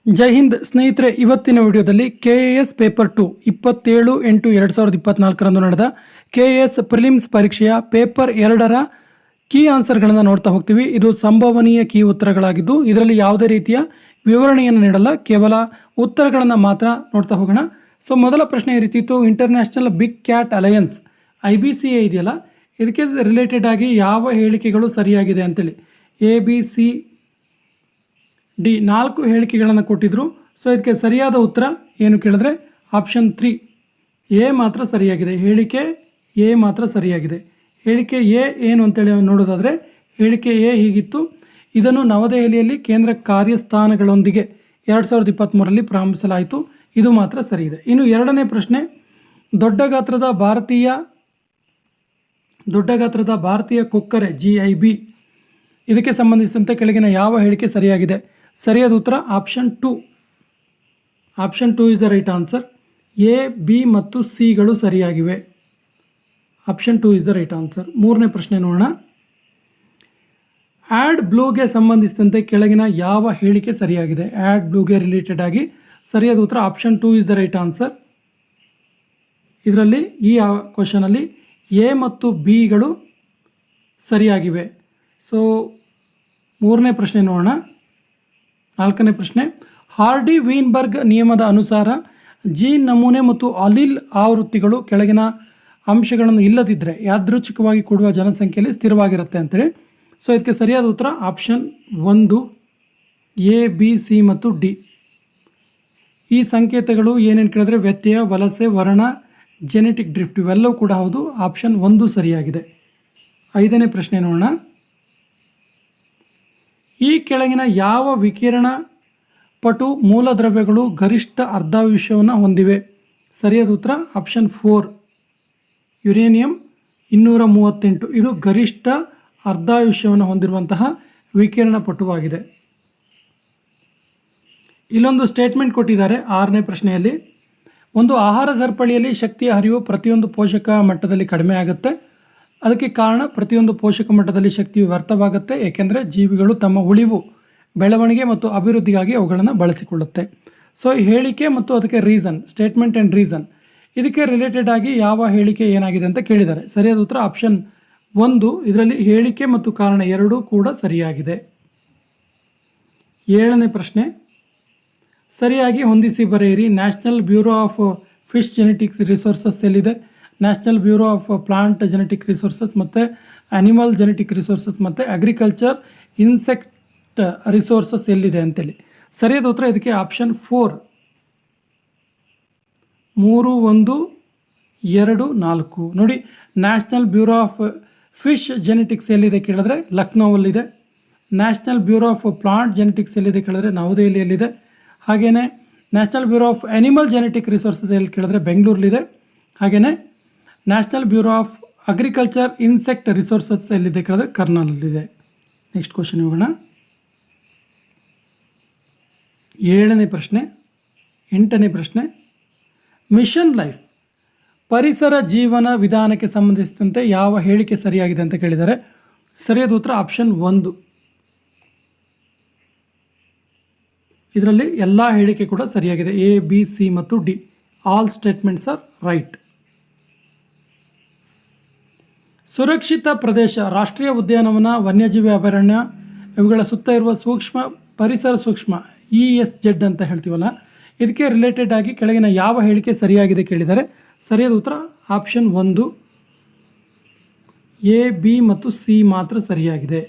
ಜೈ ಹಿಂದ್ ಸ್ನೇಹಿತರೆ, ಇವತ್ತಿನ ವಿಡಿಯೋದಲ್ಲಿ KAS ಪೇಪರ್ 2 27/8/2024 ನಡೆದ KAS ಪ್ರಿಲಿಮ್ಸ್ ಪರೀಕ್ಷೆಯ ಪೇಪರ್ 2ರ ಕೀ ಆನ್ಸರ್ಗಳನ್ನು ನೋಡ್ತಾ ಹೋಗ್ತೀವಿ. ಇದು ಸಂಭವನೀಯ ಕೀ ಉತ್ತರಗಳಾಗಿದ್ದು ಇದರಲ್ಲಿ ಯಾವುದೇ ರೀತಿಯ ವಿವರಣೆಯನ್ನು ನೀಡಲ್ಲ, ಕೇವಲ ಉತ್ತರಗಳನ್ನು ಮಾತ್ರ ನೋಡ್ತಾ ಹೋಗೋಣ. ಸೊ ಮೊದಲ ಪ್ರಶ್ನೆ ಈ ರೀತಿ ಇತ್ತು, international big cat alliance IBCA ಇದೆಯಲ್ಲ, ಇದಕ್ಕೆ ರಿಲೇಟೆಡ್ ಆಗಿ ಯಾವ ಹೇಳಿಕೆಗಳು ಸರಿಯಾಗಿದೆ ಅಂತೇಳಿ ABCD 4 ಹೇಳಿಕೆಗಳನ್ನು ಕೊಟ್ಟಿದ್ರು. ಸೊ ಇದಕ್ಕೆ ಸರಿಯಾದ ಉತ್ತರ ಏನು ಕೇಳಿದ್ರೆ ಆಪ್ಷನ್ 3 ಎ ಮಾತ್ರ ಸರಿಯಾಗಿದೆ. ಹೇಳಿಕೆ ಎ ಮಾತ್ರ ಸರಿಯಾಗಿದೆ. ಹೇಳಿಕೆ ಎ ಏನು ಅಂತೇಳಿ ನೋಡೋದಾದರೆ, ಹೇಳಿಕೆ ಎ ಹೀಗಿತ್ತು: ಇದನ್ನು ನವದೆಹಲಿಯಲ್ಲಿ ಕೇಂದ್ರ ಕಾರ್ಯಸ್ಥಾನಗಳೊಂದಿಗೆ 2023ರಲ್ಲಿ ಪ್ರಾರಂಭಿಸಲಾಯಿತು. ಇದು ಮಾತ್ರ ಸರಿ ಇದೆ. ಇನ್ನು ಎರಡನೇ ಪ್ರಶ್ನೆ, ದೊಡ್ಡ ಗಾತ್ರದ ಭಾರತೀಯ ಕೊಕ್ಕರೆ GIB ಇದಕ್ಕೆ ಸಂಬಂಧಿಸಿದಂತೆ ಕೆಳಗಿನ ಯಾವ ಹೇಳಿಕೆ ಸರಿಯಾಗಿದೆ? ಸರಿಯಾದ ಉತ್ತರ option 2. Option 2 is the right answer. A, B ಮತ್ತು C ಗಳು ಸರಿಯಾಗಿವೆ. Option 2 is the right answer. ಮೂರನೇ ಪ್ರಶ್ನೆ ನೋಡೋಣ. ಆ್ಯಡ್ ಬ್ಲೂಗೆ ಸಂಬಂಧಿಸಿದಂತೆ ಕೆಳಗಿನ ಯಾವ ಹೇಳಿಕೆ ಸರಿಯಾಗಿದೆ? ಆ್ಯಡ್ ಬ್ಲೂಗೆ ರಿಲೇಟೆಡ್ ಆಗಿ ಸರಿಯಾದ ಉತ್ತರ option 2 is the right answer. ಇದರಲ್ಲಿ ಈ ಕ್ವಶನಲ್ಲಿ A ಮತ್ತು B ಗಳು ಸರಿಯಾಗಿವೆ. ಸೊ ಮೂರನೇ ಪ್ರಶ್ನೆ ನೋಡೋಣ. ನಾಲ್ಕನೇ ಪ್ರಶ್ನೆ, ಹಾರ್ಡಿ ವೀನ್ಬರ್ಗ್ ನಿಯಮದ ಅನುಸಾರ ಜೀನ್ ನಮೂನೆ ಮತ್ತು ಅಲೀಲ್ ಆವೃತ್ತಿಗಳು ಕೆಳಗಿನ ಅಂಶಗಳನ್ನು ಇಲ್ಲದಿದ್ದರೆ ಯಾದೃಚ್ಛಿಕವಾಗಿ ಕೂಡುವ ಜನಸಂಖ್ಯೆಯಲ್ಲಿ ಸ್ಥಿರವಾಗಿರುತ್ತೆ ಅಂತೇಳಿ. ಸೊ ಇದಕ್ಕೆ ಸರಿಯಾದ ಉತ್ತರ ಆಪ್ಷನ್ 1 A, B, C ಮತ್ತು D. ಈ ಸಂಕೇತಗಳು ಏನೇನು ಕೇಳಿದ್ರೆ ವ್ಯತ್ಯಯ, ವಲಸೆ, ವರ್ಣ, ಜೆನೆಟಿಕ್ ಡ್ರಿಫ್ಟ್ ಇವೆಲ್ಲವೂ ಕೂಡ ಹೌದು. ಆಪ್ಷನ್ 1 ಸರಿಯಾಗಿದೆ. ಐದನೇ ಪ್ರಶ್ನೆ ನೋಡೋಣ. ಈ ಕೆಳಗಿನ ಯಾವ ವಿಕಿರಣ ಪಟು ಮೂಲದ್ರವ್ಯಗಳು ಗರಿಷ್ಠ ಅರ್ಧಾಯುಷ್ಯವನ್ನು ಹೊಂದಿವೆ? ಸರಿಯಾದ ಉತ್ತರ ಆಪ್ಷನ್ 4 ಯುರೇನಿಯಂ 238. ಇದು ಗರಿಷ್ಠ ಅರ್ಧಾಯುಷ್ಯವನ್ನು ಹೊಂದಿರುವಂತಹ ವಿಕಿರಣ ಪಟುವಾಗಿದೆ. ಇಲ್ಲೊಂದು ಸ್ಟೇಟ್ಮೆಂಟ್ ಕೊಟ್ಟಿದ್ದಾರೆ 6ನೇ ಪ್ರಶ್ನೆಯಲ್ಲಿ. ಒಂದು ಆಹಾರ ಸರಪಳಿಯಲ್ಲಿ ಶಕ್ತಿಯ ಹರಿವು ಪ್ರತಿಯೊಂದು ಪೋಷಕ ಮಟ್ಟದಲ್ಲಿ ಕಡಿಮೆ ಆಗುತ್ತೆ. ಅದಕ್ಕೆ ಕಾರಣ ಪ್ರತಿಯೊಂದು ಪೋಷಕ ಮಟ್ಟದಲ್ಲಿ ಶಕ್ತಿಯು ವ್ಯರ್ಥವಾಗುತ್ತೆ, ಏಕೆಂದರೆ ಜೀವಿಗಳು ತಮ್ಮ ಉಳಿವು, ಬೆಳವಣಿಗೆ ಮತ್ತು ಅಭಿವೃದ್ಧಿಗಾಗಿ ಅವುಗಳನ್ನು ಬಳಸಿಕೊಳ್ಳುತ್ತೆ. ಸೊ ಹೇಳಿಕೆ ಮತ್ತು ಅದಕ್ಕೆ ರೀಸನ್, ಸ್ಟೇಟ್ಮೆಂಟ್ ಆ್ಯಂಡ್ ರೀಸನ್, ಇದಕ್ಕೆ ರಿಲೇಟೆಡ್ ಆಗಿ ಯಾವ ಹೇಳಿಕೆ ಏನಾಗಿದೆ ಅಂತ ಕೇಳಿದ್ದಾರೆ. ಸರಿಯಾದ ಉತ್ತರ ಆಪ್ಷನ್ 1. ಇದರಲ್ಲಿ ಹೇಳಿಕೆ ಮತ್ತು ಕಾರಣ ಎರಡೂ ಕೂಡ ಸರಿಯಾಗಿದೆ. 7ನೇ ಪ್ರಶ್ನೆ, ಸರಿಯಾಗಿ ಹೊಂದಿಸಿ ಬರೆಯಿರಿ. National bureau of fish genetics resources ಎಲ್ಲಿದೆ? National bureau of plant genetic resources ಮತ್ತು ಅನಿಮಲ್ ಜೆನೆಟಿಕ್ ರಿಸೋರ್ಸಸ್ ಮತ್ತು ಅಗ್ರಿಕಲ್ಚರ್ ಇನ್ಸೆಕ್ಟ್ ರಿಸೋರ್ಸಸ್ ಎಲ್ಲಿದೆ ಅಂತೇಳಿ. ಸರಿಯಾದ ಉತ್ತರ ಇದಕ್ಕೆ ಆಪ್ಷನ್ 4 3, 1, 2, 4. ನೋಡಿ, national bureau of fish genetics ಎಲ್ಲಿದೆ ಕೇಳಿದ್ರೆ ಲಕ್ನೋವಲ್ಲಿದೆ. National bureau of plant genetics ಎಲ್ಲಿದೆ ಕೇಳಿದ್ರೆ ನವದೆಹಲಿಯಲ್ಲಿದೆ. ಹಾಗೆಯೇ national bureau of animal genetic resources ಎಲ್ಲಿ ಕೇಳಿದ್ರೆ ಬೆಂಗಳೂರಲ್ಲಿದೆ. ಹಾಗೆಯೇ national bureau of agriculture insect resources ಎಲ್ಲಿದೆ ಕೇಳಿದ್ರೆ ಕರ್ನಾಲಲ್ಲಿದೆ. ನೆಕ್ಸ್ಟ್ ಕ್ವಶನ್ ಹೋಗೋಣ. 7ನೇ ಪ್ರಶ್ನೆ. 8ನೇ ಪ್ರಶ್ನೆ, ಮಿಷನ್ ಲೈಫ್ ಪರಿಸರ ಜೀವನ ವಿಧಾನಕ್ಕೆ ಸಂಬಂಧಿಸಿದಂತೆ ಯಾವ ಹೇಳಿಕೆ ಸರಿಯಾಗಿದೆ ಅಂತ ಕೇಳಿದ್ದಾರೆ. ಸರಿಯಾದ ಉತ್ತರ ಆಪ್ಷನ್ 1. ಇದರಲ್ಲಿ ಎಲ್ಲ ಹೇಳಿಕೆ ಕೂಡ ಸರಿಯಾಗಿದೆ. A, B, C ಮತ್ತು D. All statements are right. ಸುರಕ್ಷಿತ ಪ್ರದೇಶ, ರಾಷ್ಟ್ರೀಯ ಉದ್ಯಾನವನ, ವನ್ಯಜೀವಿ ಅಭಯಾರಣ್ಯ ಇವುಗಳ ಸುತ್ತ ಇರುವ ಪರಿಸರ ಸೂಕ್ಷ್ಮ ESZ ಅಂತ ಹೇಳ್ತೀವಲ್ಲ, ಇದಕ್ಕೆ ರಿಲೇಟೆಡ್ ಆಗಿ ಕೆಳಗಿನ ಯಾವ ಹೇಳಿಕೆ ಸರಿಯಾಗಿದೆ ಕೇಳಿದ್ದಾರೆ. ಸರಿಯಾದ ಉತ್ತರ ಆಪ್ಷನ್ 1 A, B ಮತ್ತು C ಮಾತ್ರ ಸರಿಯಾಗಿದೆ.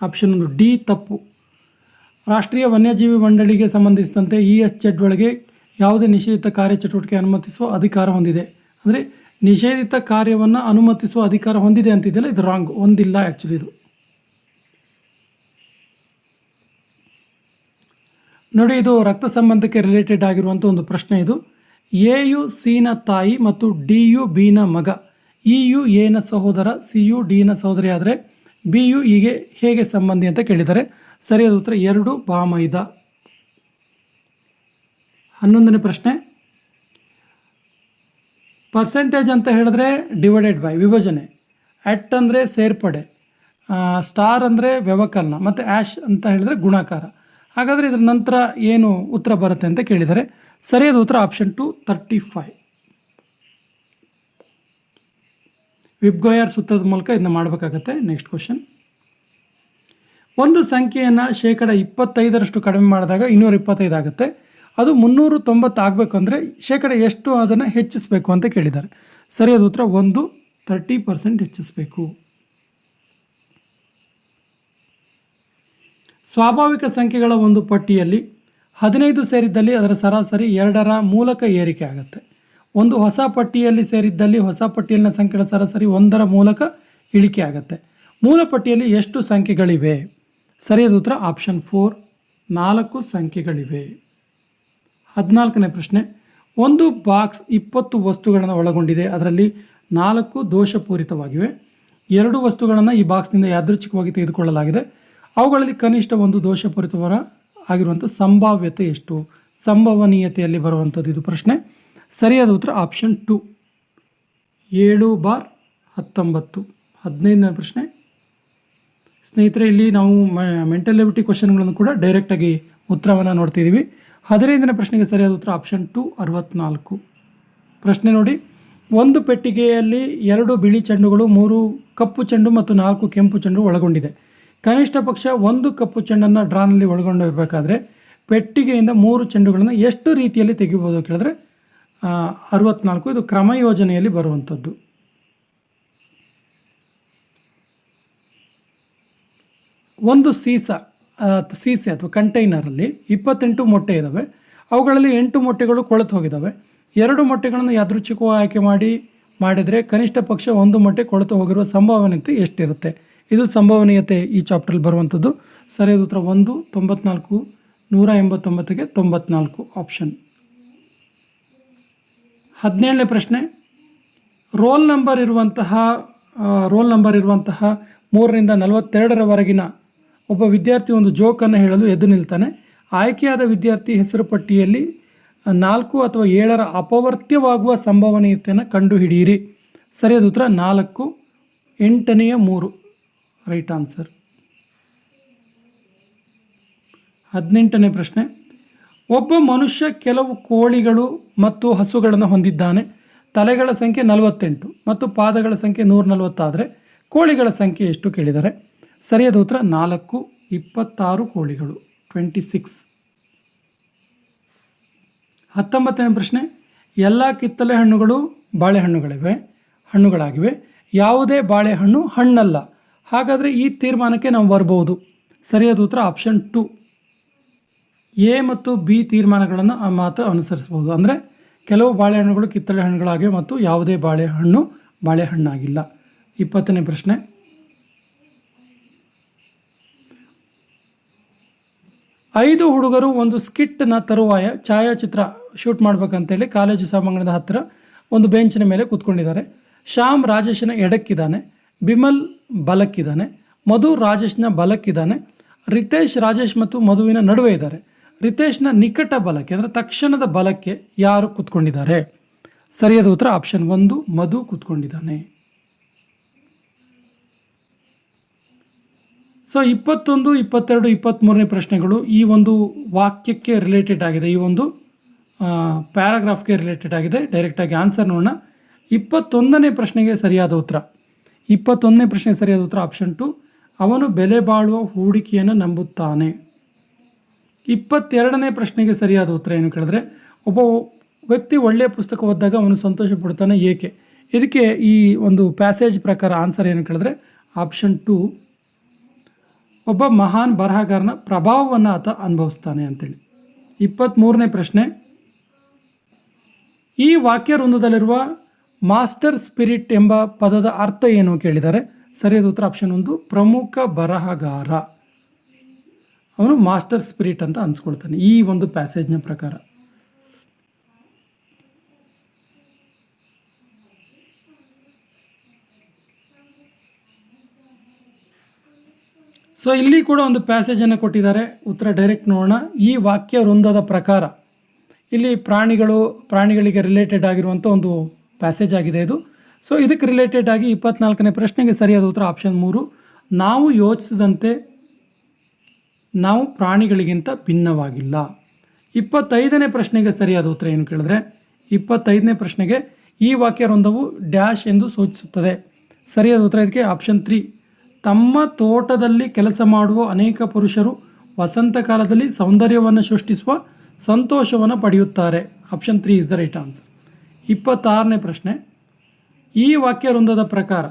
ಆಪ್ಷನ್ 1 D ತಪ್ಪು. ರಾಷ್ಟ್ರೀಯ ವನ್ಯಜೀವಿ ಮಂಡಳಿಗೆ ಸಂಬಂಧಿಸಿದಂತೆ ESZ ಒಳಗೆ ಯಾವುದೇ ನಿಷೇಧಿತ ಕಾರ್ಯಚಟುವಟಿಕೆ ಅನುಮತಿಸುವ ಅಧಿಕಾರ ಹೊಂದಿದೆ. ಅಂದರೆ ನಿಷೇಧಿತ ಕಾರ್ಯವನ್ನು ಅನುಮತಿಸುವ ಅಧಿಕಾರ ಹೊಂದಿದೆ ಅಂತಿದೆಯಲ್ಲ, ಇದು ರಾಂಗ್, ಹೊಂದಿಲ್ಲ ಆ್ಯಕ್ಚುಲಿ. ಇದು ನೋಡಿ, ಇದು ರಕ್ತ ಸಂಬಂಧಕ್ಕೆ ರಿಲೇಟೆಡ್ ಆಗಿರುವಂಥ ಒಂದು ಪ್ರಶ್ನೆ. ಇದು AU Cನ ತಾಯಿ ಮತ್ತು DU Bನ ಮಗ, EU Aನ ಸಹೋದರ, CU Dನ ಸಹೋದರಿ ಆದರೆ BU Eಗೆ ಹೇಗೆ ಸಂಬಂಧಿ ಅಂತ ಕೇಳಿದ್ದಾರೆ. ಸರಿಯಾದ ಉತ್ತರ 2 ಬಾಮೈದ. 11ನೇ ಪ್ರಶ್ನೆ, ಪರ್ಸೆಂಟೇಜ್ ಅಂತ ಹೇಳಿದ್ರೆ ಡಿವೈಡೆಡ್ ಬೈ ವಿಭಜನೆ, ಅಟ್ ಅಂದರೆ ಸೇರ್ಪಡೆ, ಸ್ಟಾರ್ ಅಂದರೆ ವ್ಯವಕಲನ ಮತ್ತು ಆ್ಯಶ್ ಅಂತ ಹೇಳಿದ್ರೆ ಗುಣಾಕಾರ. ಹಾಗಾದರೆ ಇದರ ನಂತರ ಏನು ಉತ್ತರ ಬರುತ್ತೆ ಅಂತ ಕೇಳಿದ್ದಾರೆ. ಸರಿಯಾದ ಉತ್ತರ ಆಪ್ಷನ್ 2 35. ವಿಬ್ಗೋಯರ್ ಸೂತ್ರದ ಮೂಲಕ ಇದನ್ನ ಮಾಡಬೇಕಾಗತ್ತೆ. ನೆಕ್ಸ್ಟ್ ಕ್ವಶನ್, ಒಂದು ಸಂಖ್ಯೆಯನ್ನು 25% ಕಡಿಮೆ ಮಾಡಿದಾಗ 225 ಆಗುತ್ತೆ. ಅದು 390 ಆಗಬೇಕು ಅಂದರೆ ಎಷ್ಟು ಅದನ್ನು ಹೆಚ್ಚಿಸಬೇಕು ಅಂತ ಕೇಳಿದ್ದಾರೆ. ಸರಿಯಾದ ಉತ್ತರ 30% ಹೆಚ್ಚಿಸಬೇಕು. ಸ್ವಾಭಾವಿಕ ಸಂಖ್ಯೆಗಳ ಒಂದು ಪಟ್ಟಿಯಲ್ಲಿ 15 ಸೇರಿದ್ದಲ್ಲಿ ಅದರ ಸರಾಸರಿ 2ರ ಮೂಲಕ ಏರಿಕೆ ಆಗುತ್ತೆ. ಒಂದು ಹೊಸ ಪಟ್ಟಿಯಲ್ಲಿ ಸೇರಿದ್ದಲ್ಲಿ ಹೊಸ ಪಟ್ಟಿಯಲ್ಲಿನ ಸಂಖ್ಯೆಗಳ ಸರಾಸರಿ 1ರ ಮೂಲಕ ಇಳಿಕೆ ಆಗುತ್ತೆ. ಮೂಲ ಪಟ್ಟಿಯಲ್ಲಿ ಎಷ್ಟು ಸಂಖ್ಯೆಗಳಿವೆ? ಸರಿಯಾದ ಉತ್ತರ ಆಪ್ಷನ್ 4 4 ಸಂಖ್ಯೆಗಳಿವೆ. 14ನೇ ಪ್ರಶ್ನೆ, ಒಂದು ಬಾಕ್ಸ್ 20 ವಸ್ತುಗಳನ್ನು ಒಳಗೊಂಡಿದೆ. ಅದರಲ್ಲಿ 4 ದೋಷಪೂರಿತವಾಗಿವೆ. 2 ವಸ್ತುಗಳನ್ನು ಈ ಬಾಕ್ಸ್ನಿಂದ ಯಾದೃಚ್ಛಿಕವಾಗಿ ತೆಗೆದುಕೊಳ್ಳಲಾಗಿದೆ. ಅವುಗಳಲ್ಲಿ ಕನಿಷ್ಠ ಒಂದು ದೋಷಪೂರಿತವರ ಆಗಿರುವಂಥ ಸಂಭಾವ್ಯತೆ ಎಷ್ಟು? ಸಂಭವನೀಯತೆಯಲ್ಲಿ ಬರುವಂಥದ್ದು ಇದು ಪ್ರಶ್ನೆ. ಸರಿಯಾದ ಉತ್ತರ ಆಪ್ಷನ್ 2 7/19. 15ನೇ ಪ್ರಶ್ನೆ, ಸ್ನೇಹಿತರೆ ಇಲ್ಲಿ ನಾವು ಮೆಂಟಲ್ ಎಬಿಲಿಟಿ ಕ್ವಶನ್ಗಳನ್ನು ಕೂಡ ಡೈರೆಕ್ಟಾಗಿ ಉತ್ತರವನ್ನು ನೋಡ್ತಿದ್ದೀವಿ. 15ನೇ ಪ್ರಶ್ನೆಗೆ ಸರಿಯಾದ ಉತ್ತರ ಆಪ್ಷನ್ 2 64. ಪ್ರಶ್ನೆ ನೋಡಿ, ಒಂದು ಪೆಟ್ಟಿಗೆಯಲ್ಲಿ 2 ಬಿಳಿ ಚೆಂಡುಗಳು, 3 ಕಪ್ಪು ಚೆಂಡು ಮತ್ತು 4 ಕೆಂಪು ಚೆಂಡು ಒಳಗೊಂಡಿದೆ. ಕನಿಷ್ಠ ಪಕ್ಷ 1 ಕಪ್ಪು ಚೆಂಡನ್ನು ಡ್ರಾನಲ್ಲಿ ಒಳಗೊಂಡಿರಬೇಕಾದ್ರೆ ಪೆಟ್ಟಿಗೆಯಿಂದ 3 ಚೆಂಡುಗಳನ್ನು ಎಷ್ಟು ರೀತಿಯಲ್ಲಿ ತೆಗಿಬೋದು ಕೇಳಿದ್ರೆ 64. ಇದು ಕ್ರಮ ಯೋಜನೆಯಲ್ಲಿ ಬರುವಂಥದ್ದು. ಒಂದು ಸೀಸೆ ಅಥವಾ ಕಂಟೈನರಲ್ಲಿ 28 ಮೊಟ್ಟೆ ಇದ್ದಾವೆ. ಅವುಗಳಲ್ಲಿ 8 ಮೊಟ್ಟೆಗಳು ಕೊಳೆತು ಹೋಗಿದ್ದಾವೆ. 2 ಮೊಟ್ಟೆಗಳನ್ನು ಯಾದೃಚ್ಛಿಕವಾಗಿ ಆಯ್ಕೆ ಮಾಡಿದರೆ ಕನಿಷ್ಠ ಪಕ್ಷ 1 ಮೊಟ್ಟೆ ಕೊಳೆತು ಹೋಗಿರುವ ಸಂಭವನೀಯತೆ ಎಷ್ಟಿರುತ್ತೆ? ಇದು ಸಂಭವನೀಯತೆ ಈ ಚಾಪ್ಟ್ರಲ್ಲಿ ಬರುವಂಥದ್ದು. ಸರಿಯಾದ ಉತ್ತರ 1 94 189ಗೆ 94 ಆಪ್ಷನ್. 17ನೇ ಪ್ರಶ್ನೆ, ರೋಲ್ ನಂಬರ್ ಇರುವಂತಹ 3ರಿಂದ 42ರವರೆಗಿನ ಒಬ್ಬ ವಿದ್ಯಾರ್ಥಿ ಒಂದು ಜೋಕನ್ನು ಹೇಳಲು ಎದ್ದು ನಿಲ್ತಾನೆ. ಆಯ್ಕೆಯಾದ ವಿದ್ಯಾರ್ಥಿ ಹೆಸರು ಪಟ್ಟಿಯಲ್ಲಿ 4 ಅಥವಾ 7ರ ಅಪವರ್ತ್ಯವಾಗುವ ಸಂಭವನೀಯತೆಯನ್ನು ಕಂಡುಹಿಡಿಯಿರಿ. ಸರಿಯಾದ ಉತ್ತರ 4 8ನೇ 3 ರೈಟ್ ಆನ್ಸರ್. 18ನೇ ಪ್ರಶ್ನೆ, ಒಬ್ಬ ಮನುಷ್ಯ ಕೆಲವು ಕೋಳಿಗಳು ಮತ್ತು ಹಸುಗಳನ್ನು ಹೊಂದಿದ್ದಾನೆ. ತಲೆಗಳ ಸಂಖ್ಯೆ 48 ಮತ್ತು ಪಾದಗಳ ಸಂಖ್ಯೆ 140 ಆದರೆ ಕೋಳಿಗಳ ಸಂಖ್ಯೆ ಎಷ್ಟು ಕೇಳಿದ್ದಾರೆ? ಸರಿಯಾದ ಉತ್ತರ 4 26 ಕೋಳಿಗಳು 26. 19ನೇ ಪ್ರಶ್ನೆ, ಎಲ್ಲ ಕಿತ್ತಳೆ ಹಣ್ಣುಗಳು ಹಣ್ಣುಗಳಾಗಿವೆ. ಯಾವುದೇ ಬಾಳೆಹಣ್ಣು ಹಣ್ಣಲ್ಲ. ಹಾಗಾದರೆ ಈ ತೀರ್ಮಾನಕ್ಕೆ ನಾವು ಬರ್ಬೋದು. ಸರಿಯಾದ ಉತ್ತರ ಆಪ್ಷನ್ 2 ಎ ಮತ್ತು ಬಿ ತೀರ್ಮಾನಗಳನ್ನು ಮಾತ್ರ ಅನುಸರಿಸಬಹುದು. ಅಂದರೆ ಕೆಲವು ಬಾಳೆಹಣ್ಣುಗಳು ಕಿತ್ತಳೆ ಹಣ್ಣುಗಳಾಗಿವೆ ಮತ್ತು ಯಾವುದೇ ಬಾಳೆಹಣ್ಣಾಗಿಲ್ಲ. 20ನೇ ಪ್ರಶ್ನೆ, ಐದು ಹುಡುಗರು ಒಂದು ಸ್ಕಿಟ್ನ ತರುವಾಯ ಛಾಯಾಚಿತ್ರ ಶೂಟ್ ಮಾಡಬೇಕಂತೇಳಿ ಕಾಲೇಜು ಸಭಾಂಗಣದ ಹತ್ತಿರ ಒಂದು ಬೆಂಚಿನ ಮೇಲೆ ಕೂತ್ಕೊಂಡಿದ್ದಾರೆ. ಶ್ಯಾಮ್ ರಾಜೇಶನ ಎಡಕ್ಕಿದ್ದಾನೆ, ಬಿಮಲ್ ಬಲಕ್ಕಿದ್ದಾನೆ, ಮಧು ರಾಜೇಶ್ನ ಬಲಕ್ಕಿದ್ದಾನೆ, ರಿತೇಶ್ ರಾಜೇಶ್ ಮತ್ತು ಮಧುವಿನ ನಡುವೆ ಇದ್ದಾರೆ. ರಿತೇಶ್ನ ನಿಕಟ ಬಲಕ್ಕೆ ಅಂದರೆ ತಕ್ಷಣದ ಬಲಕ್ಕೆ ಯಾರು ಕೂತ್ಕೊಂಡಿದ್ದಾರೆ? ಸರಿಯಾದ ಉತ್ತರ ಆಪ್ಷನ್ 1 ಮಧು ಕೂತ್ಕೊಂಡಿದ್ದಾನೆ. ಸೊ 21, 22, 23ನೇ ಪ್ರಶ್ನೆಗಳು ಈ ಒಂದು ವಾಕ್ಯಕ್ಕೆ ರಿಲೇಟೆಡ್ ಆಗಿದೆ, ಈ ಒಂದು ಪ್ಯಾರಾಗ್ರಾಫ್ಗೆ ರಿಲೇಟೆಡ್ ಆಗಿದೆ. ಡೈರೆಕ್ಟಾಗಿ ಆನ್ಸರ್ ನೋಡೋಣ. 21ನೇ ಪ್ರಶ್ನೆಗೆ ಸರಿಯಾದ ಉತ್ತರ 21ನೇ ಪ್ರಶ್ನೆಗೆ ಸರಿಯಾದ ಉತ್ತರ ಆಪ್ಷನ್ 2 ಅವನು ಬೆಲೆ ಬಾಳುವ ಹೂಡಿಕೆಯನ್ನು ನಂಬುತ್ತಾನೆ. 22ನೇ ಪ್ರಶ್ನೆಗೆ ಸರಿಯಾದ ಉತ್ತರ ಏನು ಕೇಳಿದ್ರೆ, ಒಬ್ಬ ವ್ಯಕ್ತಿ ಒಳ್ಳೆಯ ಪುಸ್ತಕ ಓದಿದಾಗ ಅವನು ಸಂತೋಷ ಪಡ್ತಾನೆ, ಏಕೆ? ಇದಕ್ಕೆ ಈ ಒಂದು ಪ್ಯಾಸೇಜ್ ಪ್ರಕಾರ ಆನ್ಸರ್ ಏನು ಕೇಳಿದ್ರೆ ಆಪ್ಷನ್ 2 ಒಬ್ಬ ಮಹಾನ್ ಬರಹಗಾರನ ಪ್ರಭಾವವನ್ನು ಆತ ಅನುಭವಿಸ್ತಾನೆ ಅಂತೇಳಿ. 23ನೇ ಪ್ರಶ್ನೆ, ಈ ವಾಕ್ಯ ವೃಂದದಲ್ಲಿರುವ ಮಾಸ್ಟರ್ ಸ್ಪಿರಿಟ್ ಎಂಬ ಪದದ ಅರ್ಥ ಏನು ಕೇಳಿದ್ದಾರೆ? ಸರಿಯಾದ ಉತ್ತರ ಆಪ್ಷನ್ 1 ಪ್ರಮುಖ ಬರಹಗಾರ. ಅವನು ಮಾಸ್ಟರ್ ಸ್ಪಿರಿಟ್ ಅಂತ ಅನ್ಸ್ಕೊಳ್ತಾನೆ ಈ ಒಂದು ಪ್ಯಾಸೇಜ್ನ ಪ್ರಕಾರ. ಸೊ ಇಲ್ಲಿ ಕೂಡ ಒಂದು ಪ್ಯಾಸೇಜನ್ನು ಕೊಟ್ಟಿದ್ದಾರೆ, ಉತ್ತರ ಡೈರೆಕ್ಟ್ ನೋಡೋಣ. ಈ ವಾಕ್ಯ ವೃಂದದ ಪ್ರಕಾರ ಇಲ್ಲಿ ಪ್ರಾಣಿಗಳಿಗೆ ರಿಲೇಟೆಡ್ ಆಗಿರುವಂಥ ಒಂದು ಪ್ಯಾಸೇಜ್ ಆಗಿದೆ ಇದು. ಸೊ ಇದಕ್ಕೆ ರಿಲೇಟೆಡ್ ಆಗಿ 24ನೇ ಪ್ರಶ್ನೆಗೆ ಸರಿಯಾದ ಉತ್ತರ ಆಪ್ಷನ್ 3 ನಾವು ಯೋಚಿಸಿದಂತೆ ನಾವು ಪ್ರಾಣಿಗಳಿಗಿಂತ ಭಿನ್ನವಾಗಿಲ್ಲ. 25ನೇ ಪ್ರಶ್ನೆಗೆ ಸರಿಯಾದ ಉತ್ತರ ಏನು ಕೇಳಿದ್ರೆ, 25ನೇ ಪ್ರಶ್ನೆಗೆ ಈ ವಾಕ್ಯ ವೃಂದವು ಡ್ಯಾಶ್ ಎಂದು ಸೂಚಿಸುತ್ತದೆ. ಸರಿಯಾದ ಉತ್ತರ ಇದಕ್ಕೆ ಆಪ್ಷನ್ 3. ತಮ್ಮ ತೋಟದಲ್ಲಿ ಕೆಲಸ ಮಾಡುವ ಅನೇಕ ಪುರುಷರು ವಸಂತ ಕಾಲದಲ್ಲಿ ಸೌಂದರ್ಯವನ್ನು ಸೃಷ್ಟಿಸುವ ಸಂತೋಷವನ್ನು ಪಡೆಯುತ್ತಾರೆ. Option 3 is the right answer. 26ನೇ ಪ್ರಶ್ನೆ, ಈ ವಾಕ್ಯ ವೃಂದದ ಪ್ರಕಾರ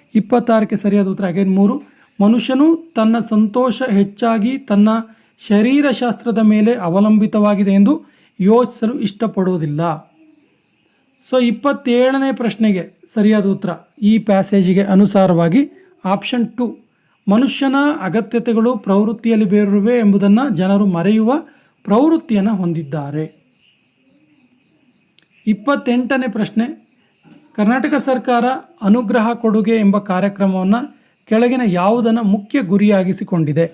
26ಕ್ಕೆ ಸರಿಯಾದ ಉತ್ತರ ಅಗೇನ್ 3. ಮನುಷ್ಯನು ತನ್ನ ಸಂತೋಷ ಹೆಚ್ಚಾಗಿ ತನ್ನ ಶರೀರಶಾಸ್ತ್ರದ ಮೇಲೆ ಅವಲಂಬಿತವಾಗಿದೆ ಎಂದು ಯೋಚಿಸಲು ಇಷ್ಟಪಡುವುದಿಲ್ಲ. ಸೊ 27ನೇ ಪ್ರಶ್ನೆಗೆ ಸರಿಯಾದ ಉತ್ತರ ಈ ಪ್ಯಾಸೇಜಿಗೆ ಅನುಸಾರವಾಗಿ ಆಪ್ಷನ್ 2. ಮನುಷ್ಯನ ಅಗತ್ಯತೆಗಳು ಪ್ರವೃತ್ತಿಯಲ್ಲಿ ಬೇರಿವೆ ಎಂಬುದನ್ನು ಜನರು ಮರೆಯುವ ಪ್ರವೃತ್ತಿಯನ್ನು ಹೊಂದಿದ್ದಾರೆ. 28ನೇ ಪ್ರಶ್ನೆ, ಕರ್ನಾಟಕ ಸರ್ಕಾರ ಅನುಗ್ರಹ ಕೊಡುಗೆ ಎಂಬ ಕಾರ್ಯಕ್ರಮವನ್ನು ಕೆಳಗಿನ ಯಾವುದನ್ನು ಮುಖ್ಯ ಗುರಿಯಾಗಿಸಿಕೊಂಡಿದೆ.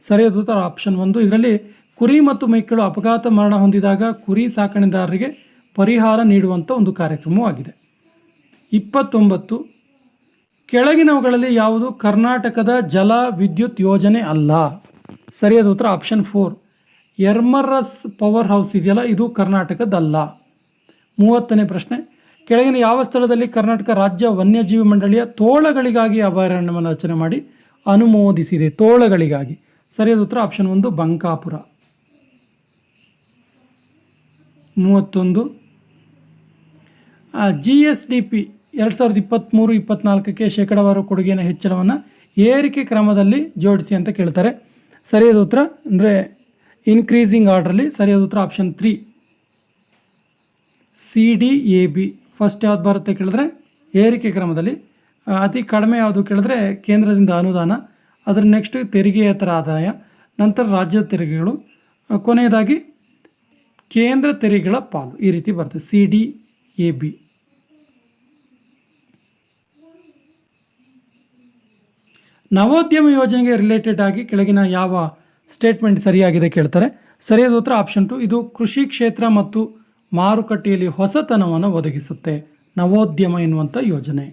ಸರಿಯಾದ ಉತ್ತರ ಆಪ್ಷನ್ 1. ಇದರಲ್ಲಿ ಕುರಿ ಮತ್ತು ಮೇಕೆಗಳು ಅಪಘಾತ ಮರಣ ಹೊಂದಿದಾಗ ಕುರಿ ಸಾಕಣೆದಾರರಿಗೆ ಪರಿಹಾರ ನೀಡುವಂಥ ಒಂದು ಕಾರ್ಯಕ್ರಮವಾಗಿದೆ. 29, ಕೆಳಗಿನವುಗಳಲ್ಲಿ ಯಾವುದು ಕರ್ನಾಟಕದ ಜಲ ವಿದ್ಯುತ್ ಯೋಜನೆ ಅಲ್ಲ. ಸರಿಯಾದ ಉತ್ತರ ಆಪ್ಷನ್ 4. ಯರ್ಮರಸ್ ಪವರ್ ಹೌಸ್ ಇದೆಯಲ್ಲ, ಇದು ಕರ್ನಾಟಕದಲ್ಲ. 30ನೇ ಪ್ರಶ್ನೆ, ಕೆಳಗಿನ ಯಾವ ಸ್ಥಳದಲ್ಲಿ ಕರ್ನಾಟಕ ರಾಜ್ಯ ವನ್ಯಜೀವಿ ಮಂಡಳಿಯ ತೋಳಗಳಿಗಾಗಿ ಅಭಯಾರಣ್ಯವನ್ನು ರಚನೆ ಮಾಡಿ ಅನುಮೋದಿಸಿದೆ? ತೋಳಗಳಿಗಾಗಿ. ಸರಿಯಾದ ಉತ್ತರ ಆಪ್ಷನ್ 1 ಬಂಕಾಪುರ. 31, GSDP 2023-24ಕ್ಕೆ ಶೇಕಡಾವಾರು ಕೊಡುಗೆಯ ಹೆಚ್ಚಳವನ್ನು ಏರಿಕೆ ಕ್ರಮದಲ್ಲಿ ಜೋಡಿಸಿ ಅಂತ ಕೇಳ್ತಾರೆ. ಸರಿಯಾದ ಉತ್ತರ ಅಂದರೆ ಇನ್ಕ್ರೀಸಿಂಗ್ ಆರ್ಡ್ರಲ್ಲಿ. ಸರಿಯಾದ ಉತ್ತರ ಆಪ್ಷನ್ 3 CDAB. ಫಸ್ಟ್ ಯಾವ್ದು ಬರುತ್ತೆ ಕೇಳಿದ್ರೆ ಏರಿಕೆ ಕ್ರಮದಲ್ಲಿ. ಅತಿ ಕಡಿಮೆ ಯಾವುದು ಕೇಳಿದ್ರೆ ಕೇಂದ್ರದಿಂದ ಅನುದಾನ, ಅದರ ನೆಕ್ಸ್ಟ್ ತೆರಿಗೆಯೇತರ ಆದಾಯ, ನಂತರ ರಾಜ್ಯದ ತೆರಿಗೆಗಳು, ಕೊನೆಯದಾಗಿ ಕೇಂದ್ರ ತೆರಿಗೆಗಳ ಪಾಲು. ಈ ರೀತಿ ಬರುತ್ತೆ CDAB. ನವೋದ್ಯಮ ಯೋಜನೆಗೆ ರಿಲೇಟೆಡ್ ಆಗಿ ಕೆಳಗಿನ ಯಾವ ಸ್ಟೇಟ್ಮೆಂಟ್ ಸರಿಯಾಗಿದೆ ಕೇಳ್ತಾರೆ. ಸರಿಯಾದ ಉತ್ತರ ಆಪ್ಷನ್ 2. ಇದು ಕೃಷಿ ಕ್ಷೇತ್ರ ಮತ್ತು ಮಾರುಕಟ್ಟೆಯಲ್ಲಿ ಹೊಸತನವನ್ನು ಒದಗಿಸುತ್ತೆ, ನವೋದ್ಯಮ ಎನ್ನುವಂಥ ಯೋಜನೆ.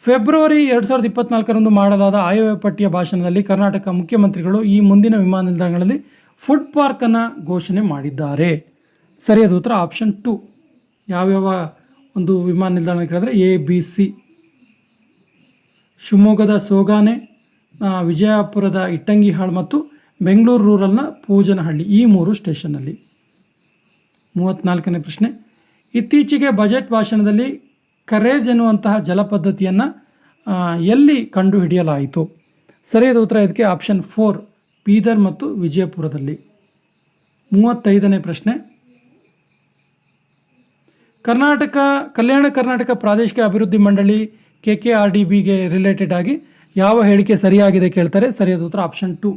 ಫೆಬ್ರವರಿ 2024ರಂದು ಮಾಡಲಾದ ಆಯವ್ಯಯ ಪಟ್ಟಿಯ ಭಾಷಣದಲ್ಲಿ ಕರ್ನಾಟಕ ಮುಖ್ಯಮಂತ್ರಿಗಳು ಈ ಮುಂದಿನ ವಿಮಾನ ನಿಲ್ದಾಣಗಳಲ್ಲಿ ಫುಡ್ ಪಾರ್ಕನ್ನು ಘೋಷಣೆ ಮಾಡಿದ್ದಾರೆ. ಸರಿಯಾದ ಉತ್ತರ ಆಪ್ಷನ್ 2. ಯಾವ್ಯಾವ ಒಂದು ವಿಮಾನ ನಿಲ್ದಾಣ ಕೇಳಿದ್ರೆ ABC, ಶಿವಮೊಗ್ಗದ ಸೋಗಾನೆ, ವಿಜಯಪುರದ ಇಟ್ಟಂಗಿಹಾಳ್ ಮತ್ತು ಬೆಂಗಳೂರು ರೂರಲ್ನ ಪೂಜನಹಳ್ಳಿ, ಈ 3 ಸ್ಟೇಷನ್ನಲ್ಲಿ. 34ನೇ ಪ್ರಶ್ನೆ, ಇತ್ತೀಚೆಗೆ ಬಜೆಟ್ ಭಾಷಣದಲ್ಲಿ ಕರೇಜ್ ಎನ್ನುವಂತಹ ಜಲಪದ್ಧತಿಯನ್ನು ಎಲ್ಲಿ ಕಂಡುಹಿಡಿಯಲಾಯಿತು? ಸರಿಯಾದ ಉತ್ತರ ಇದಕ್ಕೆ ಆಪ್ಷನ್ 4 ಬೀದರ್ ಮತ್ತು ವಿಜಯಪುರದಲ್ಲಿ. 35ನೇ ಪ್ರಶ್ನೆ, ಕಲ್ಯಾಣ ಕರ್ನಾಟಕ ಪ್ರಾದೇಶಿಕ ಅಭಿವೃದ್ಧಿ ಮಂಡಳಿ KKRDBಗೆ ರಿಲೇಟೆಡ್ ಆಗಿ ಯಾವ ಹೇಳಿಕೆ ಸರಿಯಾಗಿದೆ ಕೇಳ್ತಾರೆ. ಸರಿಯಾದ ಉತ್ತರ option 2.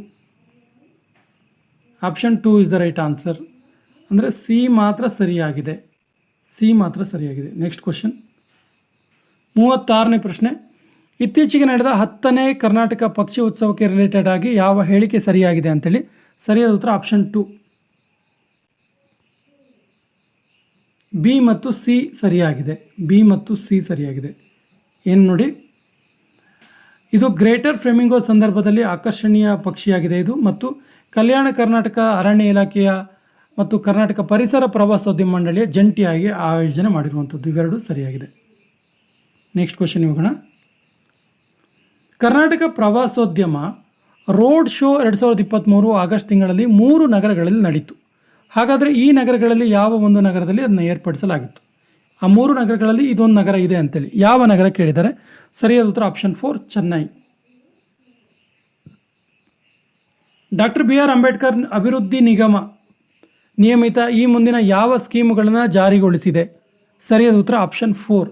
Option 2 is the right answer. ಅಂದರೆ ಸಿ ಮಾತ್ರ ಸರಿಯಾಗಿದೆ. ನೆಕ್ಸ್ಟ್ ಕ್ವಶನ್, 36ನೇ ಪ್ರಶ್ನೆ, ಇತ್ತೀಚೆಗೆ ನಡೆದ 10ನೇ ಕರ್ನಾಟಕ ಪಕ್ಷಿ ಉತ್ಸವಕ್ಕೆ ರಿಲೇಟೆಡ್ ಆಗಿ ಯಾವ ಹೇಳಿಕೆ ಸರಿಯಾಗಿದೆ ಅಂತೇಳಿ. ಸರಿಯಾದ ಉತ್ತರ ಆಪ್ಷನ್ 2. B ಮತ್ತು C ಸರಿಯಾಗಿದೆ. ಏನು ನೋಡಿ, ಇದು ಗ್ರೇಟರ್ ಫ್ಲೆಮಿಂಗೋ ಸಂದರ್ಭದಲ್ಲಿ ಆಕರ್ಷಣೀಯ ಪಕ್ಷಿಯಾಗಿದೆ ಇದು, ಮತ್ತು ಕಲ್ಯಾಣ ಕರ್ನಾಟಕ ಅರಣ್ಯ ಇಲಾಖೆಯ ಮತ್ತು ಕರ್ನಾಟಕ ಪರಿಸರ ಪ್ರವಾಸೋದ್ಯಮ ಮಂಡಳಿಯ ಜಂಟಿಯಾಗಿ ಆಯೋಜನೆ ಮಾಡಿರುವಂಥದ್ದು. ಇವೆರಡು ಸರಿಯಾಗಿದೆ. ನೆಕ್ಸ್ಟ್ ಕ್ವಶನ್ ಹೋಗೋಣ. ಕರ್ನಾಟಕ ಪ್ರವಾಸೋದ್ಯಮ ರೋಡ್ ಶೋ 2023 ಆಗಸ್ಟ್ ತಿಂಗಳಲ್ಲಿ 3 ನಗರಗಳಲ್ಲಿ ನಡೀತು. ಹಾಗಾದರೆ ಈ ನಗರಗಳಲ್ಲಿ ಯಾವ ಒಂದು ನಗರದಲ್ಲಿ ಅದನ್ನು ಏರ್ಪಡಿಸಲಾಗಿತ್ತು? ಆ 3 ನಗರಗಳಲ್ಲಿ ಇದೊಂದು ನಗರ ಇದೆ ಅಂತೇಳಿ. ಯಾವ ನಗರ ಕೇಳಿದ್ದಾರೆ? ಸರಿಯಾದ ಉತ್ತರ option 4 Chennai. Doctor BR Ambedkar ಅಭಿವೃದ್ಧಿ ನಿಗಮ ನಿಯಮಿತ ಈ ಮುಂದಿನ ಯಾವ ಸ್ಕೀಮುಗಳನ್ನು ಜಾರಿಗೊಳಿಸಿದೆ? ಸರಿಯಾದ ಉತ್ತರ ಆಪ್ಷನ್ 4.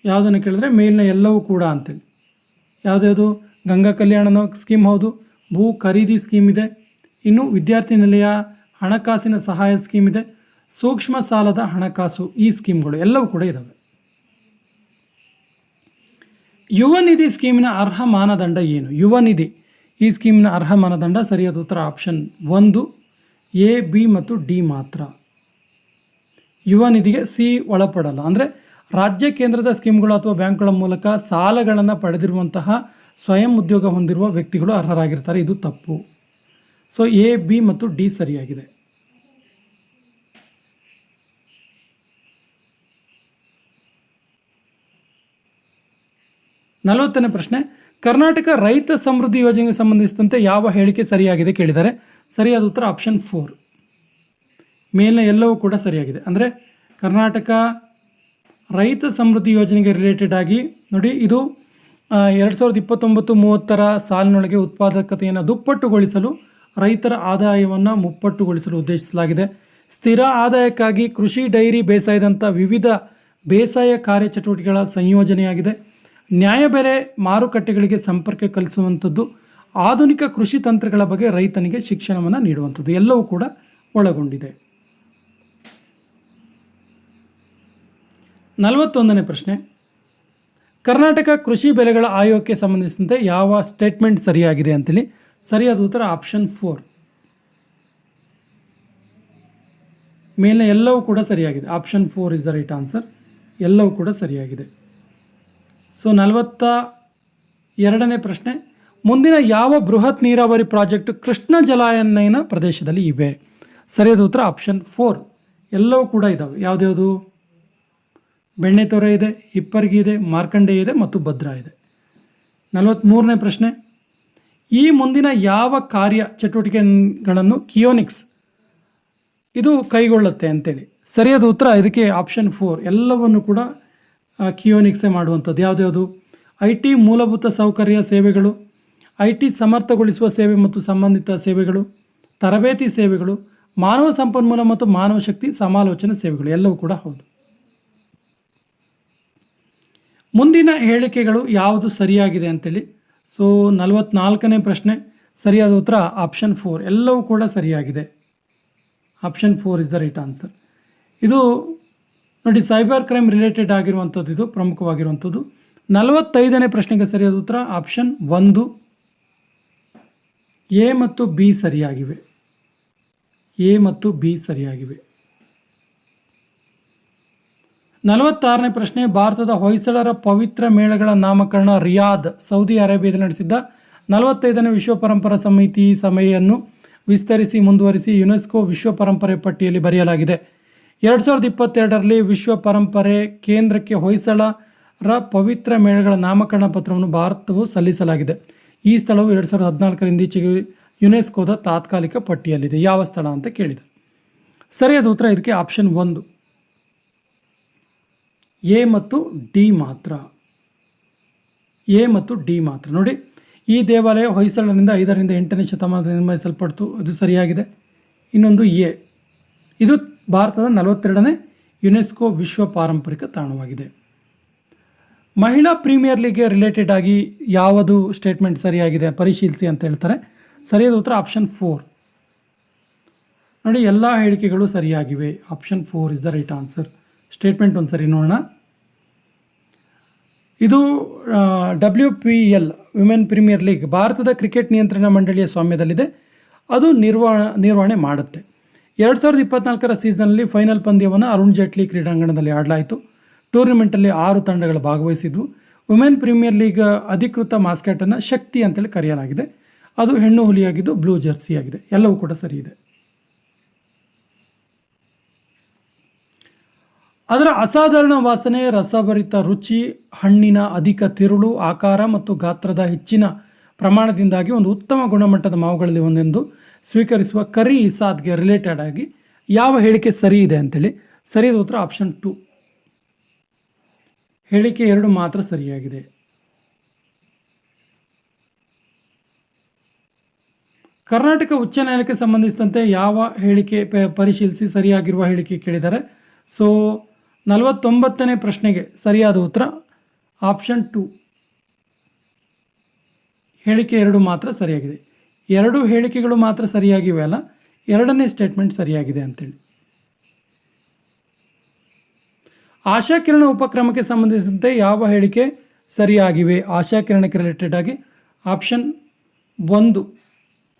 ಯಾವುದನ್ನು ಕೇಳಿದ್ರೆ ಮೇಲಿನ ಎಲ್ಲವೂ ಕೂಡ ಅಂತೇಳಿ. ಯಾವುದ್ಯಾವುದು? ಗಂಗಾ ಕಲ್ಯಾಣ ಸ್ಕೀಮ್ ಹೌದು, ಭೂ ಖರೀದಿ ಸ್ಕೀಮ್ ಇದೆ, ಇನ್ನು ವಿದ್ಯಾರ್ಥಿ ನಿಲಯ ಹಣಕಾಸಿನ ಸಹಾಯ ಸ್ಕೀಮ್ ಇದೆ, ಸೂಕ್ಷ್ಮ ಸಾಲದ ಹಣಕಾಸು, ಈ ಸ್ಕೀಮ್ಗಳು ಎಲ್ಲವೂ ಕೂಡ ಇದ್ದಾವೆ. ಯುವ ನಿಧಿ ಸ್ಕೀಮಿನ ಅರ್ಹ ಮಾನದಂಡ ಏನು? ಯುವ ನಿಧಿ ಈ ಸ್ಕೀಮಿನ ಅರ್ಹ ಮಾನದಂಡ ಸರಿಯಾದ ಉತ್ತರ ಆಪ್ಷನ್ 1 A, B ಮತ್ತು D ಮಾತ್ರ. ಯುವ ನಿಧಿಗೆ C ಒಳಪಡಲ್ಲ. ಅಂದರೆ ರಾಜ್ಯ ಕೇಂದ್ರದ ಸ್ಕೀಮ್ಗಳು ಅಥವಾ ಬ್ಯಾಂಕ್ಗಳ ಮೂಲಕ ಸಾಲಗಳನ್ನು ಪಡೆದಿರುವಂತಹ ಸ್ವಯಂ ಉದ್ಯೋಗ ಹೊಂದಿರುವ ವ್ಯಕ್ತಿಗಳು ಅರ್ಹರಾಗಿರ್ತಾರೆ. ಇದು ತಪ್ಪು. ಸೊ ಎ, ಬಿ ಮತ್ತು ಡಿ ಸರಿಯಾಗಿದೆ. 40ನೇ ಪ್ರಶ್ನೆ, ಕರ್ನಾಟಕ ರೈತ ಸಮೃದ್ಧಿ ಯೋಜನೆಗೆ ಸಂಬಂಧಿಸಿದಂತೆ ಯಾವ ಹೇಳಿಕೆ ಸರಿಯಾಗಿದೆ ಕೇಳಿದ್ದಾರೆ. ಸರಿಯಾದ ಉತ್ತರ ಆಪ್ಷನ್ 4. ಮೇಲಿನ ಎಲ್ಲವೂ ಕೂಡ ಸರಿಯಾಗಿದೆ. ಅಂದರೆ ಕರ್ನಾಟಕ ರೈತ ಸಮೃದ್ಧಿ ಯೋಜನೆಗೆ ರಿಲೇಟೆಡ್ ಆಗಿ ನೋಡಿ, ಇದು 2029-30 ಸಾಲಿನೊಳಗೆ ಉತ್ಪಾದಕತೆಯನ್ನು ದುಪ್ಪಟ್ಟುಗೊಳಿಸಲು, ರೈತರ ಆದಾಯವನ್ನು ಮುಪ್ಪಟ್ಟುಗೊಳಿಸಲು ಉದ್ದೇಶಿಸಲಾಗಿದೆ. ಸ್ಥಿರ ಆದಾಯಕ್ಕಾಗಿ ಕೃಷಿ, ಡೈರಿ ಬೇಸಾಯದಂಥ ವಿವಿಧ ಬೇಸಾಯ ಕಾರ್ಯಚಟುವಟಿಕೆಗಳ ಸಂಯೋಜನೆಯಾಗಿದೆ. ನ್ಯಾಯಬೆಲೆ ಮಾರುಕಟ್ಟೆಗಳಿಗೆ ಸಂಪರ್ಕ ಕಲಿಸುವಂಥದ್ದು, ಆಧುನಿಕ ಕೃಷಿ ತಂತ್ರಗಳ ಬಗ್ಗೆ ರೈತನಿಗೆ ಶಿಕ್ಷಣವನ್ನು ನೀಡುವಂಥದ್ದು ಎಲ್ಲವೂ ಕೂಡ ಒಳಗೊಂಡಿದೆ. 41ನೇ ಪ್ರಶ್ನೆ, ಕರ್ನಾಟಕ ಕೃಷಿ ಬೆಲೆಗಳ ಆಯೋಗಕ್ಕೆ ಸಂಬಂಧಿಸಿದಂತೆ ಯಾವ ಸ್ಟೇಟ್ಮೆಂಟ್ ಸರಿಯಾಗಿದೆ ಅಂತೇಳಿ. ಸರಿಯಾದ ಉತ್ತರ ಆಪ್ಷನ್ 4. ಮೇಲಿನ ಎಲ್ಲವೂ ಕೂಡ ಸರಿಯಾಗಿದೆ. Option 4 is the right answer. ಎಲ್ಲವೂ ಕೂಡ ಸರಿಯಾಗಿದೆ. ಸೊ 42ನೇ ಪ್ರಶ್ನೆ, ಮುಂದಿನ ಯಾವ ಬೃಹತ್ ನೀರಾವರಿ ಪ್ರಾಜೆಕ್ಟ್ ಕೃಷ್ಣ ಜಲಾನಯನ ಪ್ರದೇಶದಲ್ಲಿ ಇವೆ. ಸರಿಯಾದ ಉತ್ತರ ಆಪ್ಷನ್ 4. ಎಲ್ಲವೂ ಕೂಡ ಇದ್ದಾವೆ. ಯಾವುದ್ಯಾವುದು? ಬೆಣ್ಣೆತೊರೆ ಇದೆ, ಹಿಪ್ಪರ್ಗಿ ಇದೆ, ಮಾರ್ಕಂಡೇಯ ಇದೆ ಮತ್ತು ಭದ್ರಾ ಇದೆ. 43ನೇ ಪ್ರಶ್ನೆ, ಈ ಮುಂದಿನ ಯಾವ ಕಾರ್ಯ ಚಟುವಟಿಕೆಗಳನ್ನು ಕಿಯೋನಿಕ್ಸ್ ಇದು ಕೈಗೊಳ್ಳುತ್ತೆ ಅಂತೇಳಿ. ಸರಿಯಾದ ಉತ್ತರ ಇದಕ್ಕೆ ಆಪ್ಷನ್ 4. ಎಲ್ಲವನ್ನು ಕೂಡ ಕಿಯೋನಿಕ್ಸೇ ಮಾಡುವಂಥದ್ದು. ಯಾವುದ್ಯಾವುದು? IT ಮೂಲಭೂತ ಸೌಕರ್ಯ ಸೇವೆಗಳು, IT ಸಮರ್ಥಗೊಳಿಸುವ ಸೇವೆ ಮತ್ತು ಸಂಬಂಧಿತ ಸೇವೆಗಳು, ತರಬೇತಿ ಸೇವೆಗಳು, ಮಾನವ ಸಂಪನ್ಮೂಲ ಮತ್ತು ಮಾನವ ಶಕ್ತಿ ಸಮಾಲೋಚನೆ ಸೇವೆಗಳು ಎಲ್ಲವೂ ಕೂಡ ಹೌದು. ಮುಂದಿನ ಹೇಳಿಕೆಗಳು ಯಾವುದು ಸರಿಯಾಗಿದೆ ಅಂತೇಳಿ. ಸೊ 44ನೇ ಪ್ರಶ್ನೆ, ಸರಿಯಾದ ಉತ್ತರ ಆಪ್ಷನ್ 4. ಎಲ್ಲವೂ ಕೂಡ ಸರಿಯಾಗಿದೆ. Option 4 is the right answer. ಇದು ನೋಡಿ, ಸೈಬರ್ ಕ್ರೈಮ್ ರಿಲೇಟೆಡ್ ಆಗಿರುವಂಥದ್ದು, ಇದು ಪ್ರಮುಖವಾಗಿರುವಂಥದ್ದು. 45ನೇ ಪ್ರಶ್ನೆಗೆ ಸರಿಯಾದ ಉತ್ತರ ಆಪ್ಷನ್ 1. ಎ ಮತ್ತು ಬಿ ಸರಿಯಾಗಿವೆ. ಎ ಮತ್ತು ಬಿ ಸರಿಯಾಗಿವೆ. 46ನೇ ಪ್ರಶ್ನೆ, ಭಾರತದ ಹೊಯ್ಸಳರ ಪವಿತ್ರ ಮೇಳಗಳ ನಾಮಕರಣ ರಿಯಾದ್, ಸೌದಿ ಅರೇಬಿಯಾದಲ್ಲಿ ನಡೆಸಿದ್ದ 45ನೇ ವಿಶ್ವ ಪರಂಪರಾ ಸಮಿತಿ ಸಭೆಯನ್ನು ವಿಸ್ತರಿಸಿ ಮುಂದುವರಿಸಿ ಯುನೆಸ್ಕೋ ವಿಶ್ವ ಪರಂಪರೆ ಪಟ್ಟಿಯಲ್ಲಿ ಬರೆಯಲಾಗಿದೆ. 2022ರಲ್ಲಿ ವಿಶ್ವ ಪರಂಪರೆ ಕೇಂದ್ರಕ್ಕೆ ಹೊಯ್ಸಳರ ಪವಿತ್ರ ಮೇಳಗಳ ನಾಮಕರಣ ಪತ್ರವನ್ನು ಭಾರತವು ಸಲ್ಲಿಸಲಾಗಿದೆ. ಈ ಸ್ಥಳವು 2014ರಿಂದ ಈಚೆಗೆ ಯುನೆಸ್ಕೋದ ತಾತ್ಕಾಲಿಕ ಪಟ್ಟಿಯಲ್ಲಿದೆ. ಯಾವ ಸ್ಥಳ ಅಂತ ಕೇಳಿದೆ. ಸರಿಯಾದ ಉತ್ತರ ಇದಕ್ಕೆ ಆಪ್ಷನ್ 1. ಎ ಮತ್ತು ಡಿ ಮಾತ್ರ. ಎ ಮತ್ತು ಡಿ ಮಾತ್ರ. ನೋಡಿ, ಈ ದೇವಾಲಯ ಹೊಯ್ಸಳರಿಂದ 5ರಿಂದ 8ನೇ ಶತಮಾನದಲ್ಲಿ ನಿರ್ಮಿಸಲ್ಪಡ್ತು. ಇದು ಸರಿಯಾಗಿದೆ. ಇನ್ನೊಂದು ಎ, ಇದು ಭಾರತದ 42ನೇ ಯುನೆಸ್ಕೋ ವಿಶ್ವ ಪಾರಂಪರಿಕ ತಾಣವಾಗಿದೆ. ಮಹಿಳಾ ಪ್ರೀಮಿಯರ್ ಲೀಗ್ಗೆ ರಿಲೇಟೆಡ್ ಆಗಿ ಯಾವುದು ಸ್ಟೇಟ್ಮೆಂಟ್ ಸರಿಯಾಗಿದೆ ಪರಿಶೀಲಿಸಿ ಅಂತ ಹೇಳ್ತಾರೆ. ಸರಿಯಾದ ಉತ್ತರ ಆಪ್ಷನ್ 4. ನೋಡಿ, ಎಲ್ಲ ಹೇಳಿಕೆಗಳು ಸರಿಯಾಗಿವೆ. Option 4 is the right answer. Statement ಒಂದು ಸರಿ ನೋಡೋಣ. ಇದು WPL ವಿಮೆನ್ ಪ್ರೀಮಿಯರ್ ಲೀಗ್ ಭಾರತದ ಕ್ರಿಕೆಟ್ ನಿಯಂತ್ರಣ ಮಂಡಳಿಯ ಸ್ವಾಮ್ಯದಲ್ಲಿದೆ. ಅದು ನಿರ್ವಹಣೆ ಮಾಡುತ್ತೆ. 2024ರ ಸೀಸನ್ನಲ್ಲಿ ಫೈನಲ್ ಪಂದ್ಯವನ್ನು ಅರುಣ್ ಜೇಟ್ಲಿ ಕ್ರೀಡಾಂಗಣದಲ್ಲಿ ಆಡಲಾಯಿತು. ಟೂರ್ನಿಮೆಂಟಲ್ಲಿ 6 ತಂಡಗಳು ಭಾಗವಹಿಸಿದ್ವು. ವುಮೆನ್ ಪ್ರೀಮಿಯರ್ ಲೀಗ್ ಅಧಿಕೃತ ಮಾಸ್ಕೆಟನ್ನು ಶಕ್ತಿ ಅಂತೇಳಿ ಕರೆಯಲಾಗಿದೆ. ಅದು ಹೆಣ್ಣು ಹುಲಿಯಾಗಿದ್ದು ಬ್ಲೂ ಜರ್ಸಿ ಆಗಿದೆ. ಎಲ್ಲವೂ ಕೂಡ ಸರಿ ಇದೆ. ಅದರ ಅಸಾಧಾರಣ ವಾಸನೆ, ರಸಭರಿತ ರುಚಿ, ಹಣ್ಣಿನ ಅಧಿಕ ತಿರುಳು, ಆಕಾರ ಮತ್ತು ಗಾತ್ರದ ಹೆಚ್ಚಿನ ಪ್ರಮಾಣದಿಂದಾಗಿ ಒಂದು ಉತ್ತಮ ಗುಣಮಟ್ಟದ ಮಾವುಗಳಲ್ಲಿ ಒಂದೆಂದು ಸ್ವೀಕರಿಸುವ ಕರಿ ಇಸಾದ್ಗೆ ರಿಲೇಟೆಡ್ ಆಗಿ ಯಾವ ಹೇಳಿಕೆ ಸರಿ ಇದೆ ಅಂತೇಳಿ. ಸರಿಯಾದ ಉತ್ತರ ಆಪ್ಷನ್ 2. ಹೇಳಿಕೆ 2 ಮಾತ್ರ ಸರಿಯಾಗಿದೆ. ಕರ್ನಾಟಕ ಉಚ್ಚ ನ್ಯಾಯಾಲಯಕ್ಕೆ ಸಂಬಂಧಿಸಿದಂತೆ ಯಾವ ಹೇಳಿಕೆ ಪರಿಶೀಲಿಸಿ ಸರಿಯಾಗಿರುವ ಹೇಳಿಕೆ ಕೇಳಿದ್ದಾರೆ. ಸೊ 49ನೇ ಪ್ರಶ್ನೆಗೆ ಸರಿಯಾದ ಉತ್ತರ ಆಪ್ಷನ್ 2. ಹೇಳಿಕೆ 2 ಮಾತ್ರ ಸರಿಯಾಗಿದೆ. 2 ಹೇಳಿಕೆಗಳು ಮಾತ್ರ ಸರಿಯಾಗಿವೆ ಅಲ್ಲ, 2ನೇ ಸ್ಟೇಟ್ಮೆಂಟ್ ಸರಿಯಾಗಿದೆ ಅಂತೇಳಿ. ಆಶಾಕಿರಣ ಉಪಕ್ರಮಕ್ಕೆ ಸಂಬಂಧಿಸಿದಂತೆ ಯಾವ ಹೇಳಿಕೆ ಸರಿಯಾಗಿವೆ. ಆಶಾಕಿರಣಕ್ಕೆ ರಿಲೇಟೆಡ್ ಆಗಿ ಆಪ್ಷನ್ 1.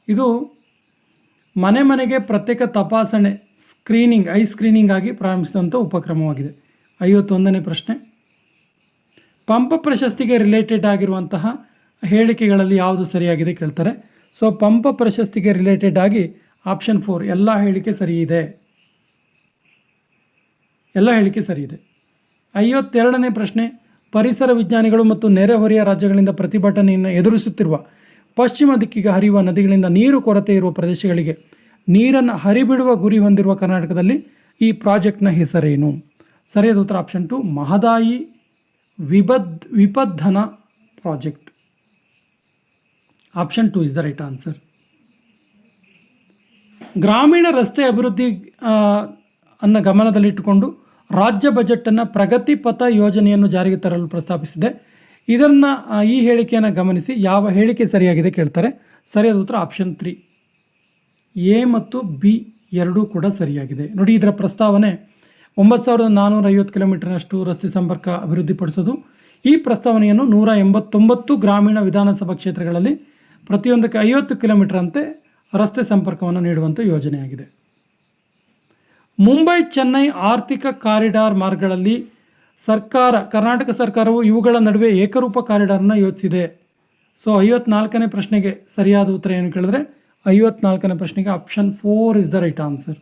ಇದು ಮನೆ ಮನೆಗೆ ಪ್ರತ್ಯೇಕ ತಪಾಸಣೆ ಸ್ಕ್ರೀನಿಂಗ್, ಐ ಸ್ಕ್ರೀನಿಂಗ್ ಆಗಿ ಪ್ರಾರಂಭಿಸಿದಂಥ ಉಪಕ್ರಮವಾಗಿದೆ. 51ನೇ ಪ್ರಶ್ನೆ, ಪಂಪ ಪ್ರಶಸ್ತಿಗೆ ರಿಲೇಟೆಡ್ ಆಗಿರುವಂತಹ ಹೇಳಿಕೆಗಳಲ್ಲಿ ಯಾವುದು ಸರಿಯಾಗಿದೆ ಕೇಳ್ತಾರೆ. ಸೊ ಪಂಪ ಪ್ರಶಸ್ತಿಗೆ ರಿಲೇಟೆಡ್ ಆಗಿ ಆಪ್ಷನ್ 4 ಎಲ್ಲ ಹೇಳಿಕೆ ಸರಿ ಇದೆ. 52ನೇ ಪ್ರಶ್ನೆ, ಪರಿಸರ ವಿಜ್ಞಾನಿಗಳು ಮತ್ತು ನೆರೆಹೊರೆಯ ರಾಜ್ಯಗಳಿಂದ ಪ್ರತಿಭಟನೆಯನ್ನು ಎದುರಿಸುತ್ತಿರುವ ಪಶ್ಚಿಮ ದಿಕ್ಕಿಗೆ ಹರಿಯುವ ನದಿಗಳಿಂದ ನೀರು ಕೊರತೆ ಇರುವ ಪ್ರದೇಶಗಳಿಗೆ ನೀರನ್ನು ಹರಿಬಿಡುವ ಗುರಿ ಹೊಂದಿರುವ ಕರ್ನಾಟಕದಲ್ಲಿ ಈ ಪ್ರಾಜೆಕ್ಟ್ನ ಹೆಸರೇನು? ಸರಿಯಾದ ಉತ್ತರ ಆಪ್ಷನ್ 2 ಮಹದಾಯಿ ವಿಪದ್ಧನ project. Option 2 is the right answer. ಗ್ರಾಮೀಣ ರಸ್ತೆ ಅಭಿವೃದ್ಧಿ ಅನ್ನು ಗಮನದಲ್ಲಿಟ್ಟುಕೊಂಡು ರಾಜ್ಯ ಬಜೆಟನ್ನು ಪ್ರಗತಿ ಪಥ ಯೋಜನೆಯನ್ನು ಜಾರಿಗೆ ತರಲು ಪ್ರಸ್ತಾಪಿಸಿದೆ. ಈ ಹೇಳಿಕೆಯನ್ನು ಗಮನಿಸಿ ಯಾವ ಹೇಳಿಕೆ ಸರಿಯಾಗಿದೆ ಕೇಳ್ತಾರೆ. ಸರಿಯಾದ ಉತ್ತರ ಆಪ್ಷನ್ 3 ಎ ಮತ್ತು ಬಿ ಎರಡೂ ಕೂಡ ಸರಿಯಾಗಿದೆ. ನೋಡಿ, ಇದರ ಪ್ರಸ್ತಾವನೆ 9450 ಕಿಲೋಮೀಟರ್ನಷ್ಟು ರಸ್ತೆ ಸಂಪರ್ಕ ಅಭಿವೃದ್ಧಿಪಡಿಸೋದು. ಈ ಪ್ರಸ್ತಾವನೆಯನ್ನು 189 ಗ್ರಾಮೀಣ ವಿಧಾನಸಭಾ ಕ್ಷೇತ್ರಗಳಲ್ಲಿ ಪ್ರತಿಯೊಂದಕ್ಕೆ 50 ಕಿಲೋಮೀಟರ್ ಅಂತೆ ರಸ್ತೆ ಸಂಪರ್ಕವನ್ನು ನೀಡುವಂಥ ಯೋಜನೆಯಾಗಿದೆ. ಮುಂಬೈ ಚೆನ್ನೈ ಆರ್ಥಿಕ ಕಾರಿಡಾರ್ ಮಾರ್ಗಗಳಲ್ಲಿ ಕರ್ನಾಟಕ ಸರ್ಕಾರವು ಇವುಗಳ ನಡುವೆ ಏಕರೂಪ ಕಾರಿಡಾರ್ನ ಯೋಜಿಸಿದೆ. ಸೊ 54ನೇ ಪ್ರಶ್ನೆಗೆ ಸರಿಯಾದ ಉತ್ತರ ಏನು ಕೇಳಿದ್ರೆ 54ನೇ ಪ್ರಶ್ನೆಗೆ option 4 is the right answer.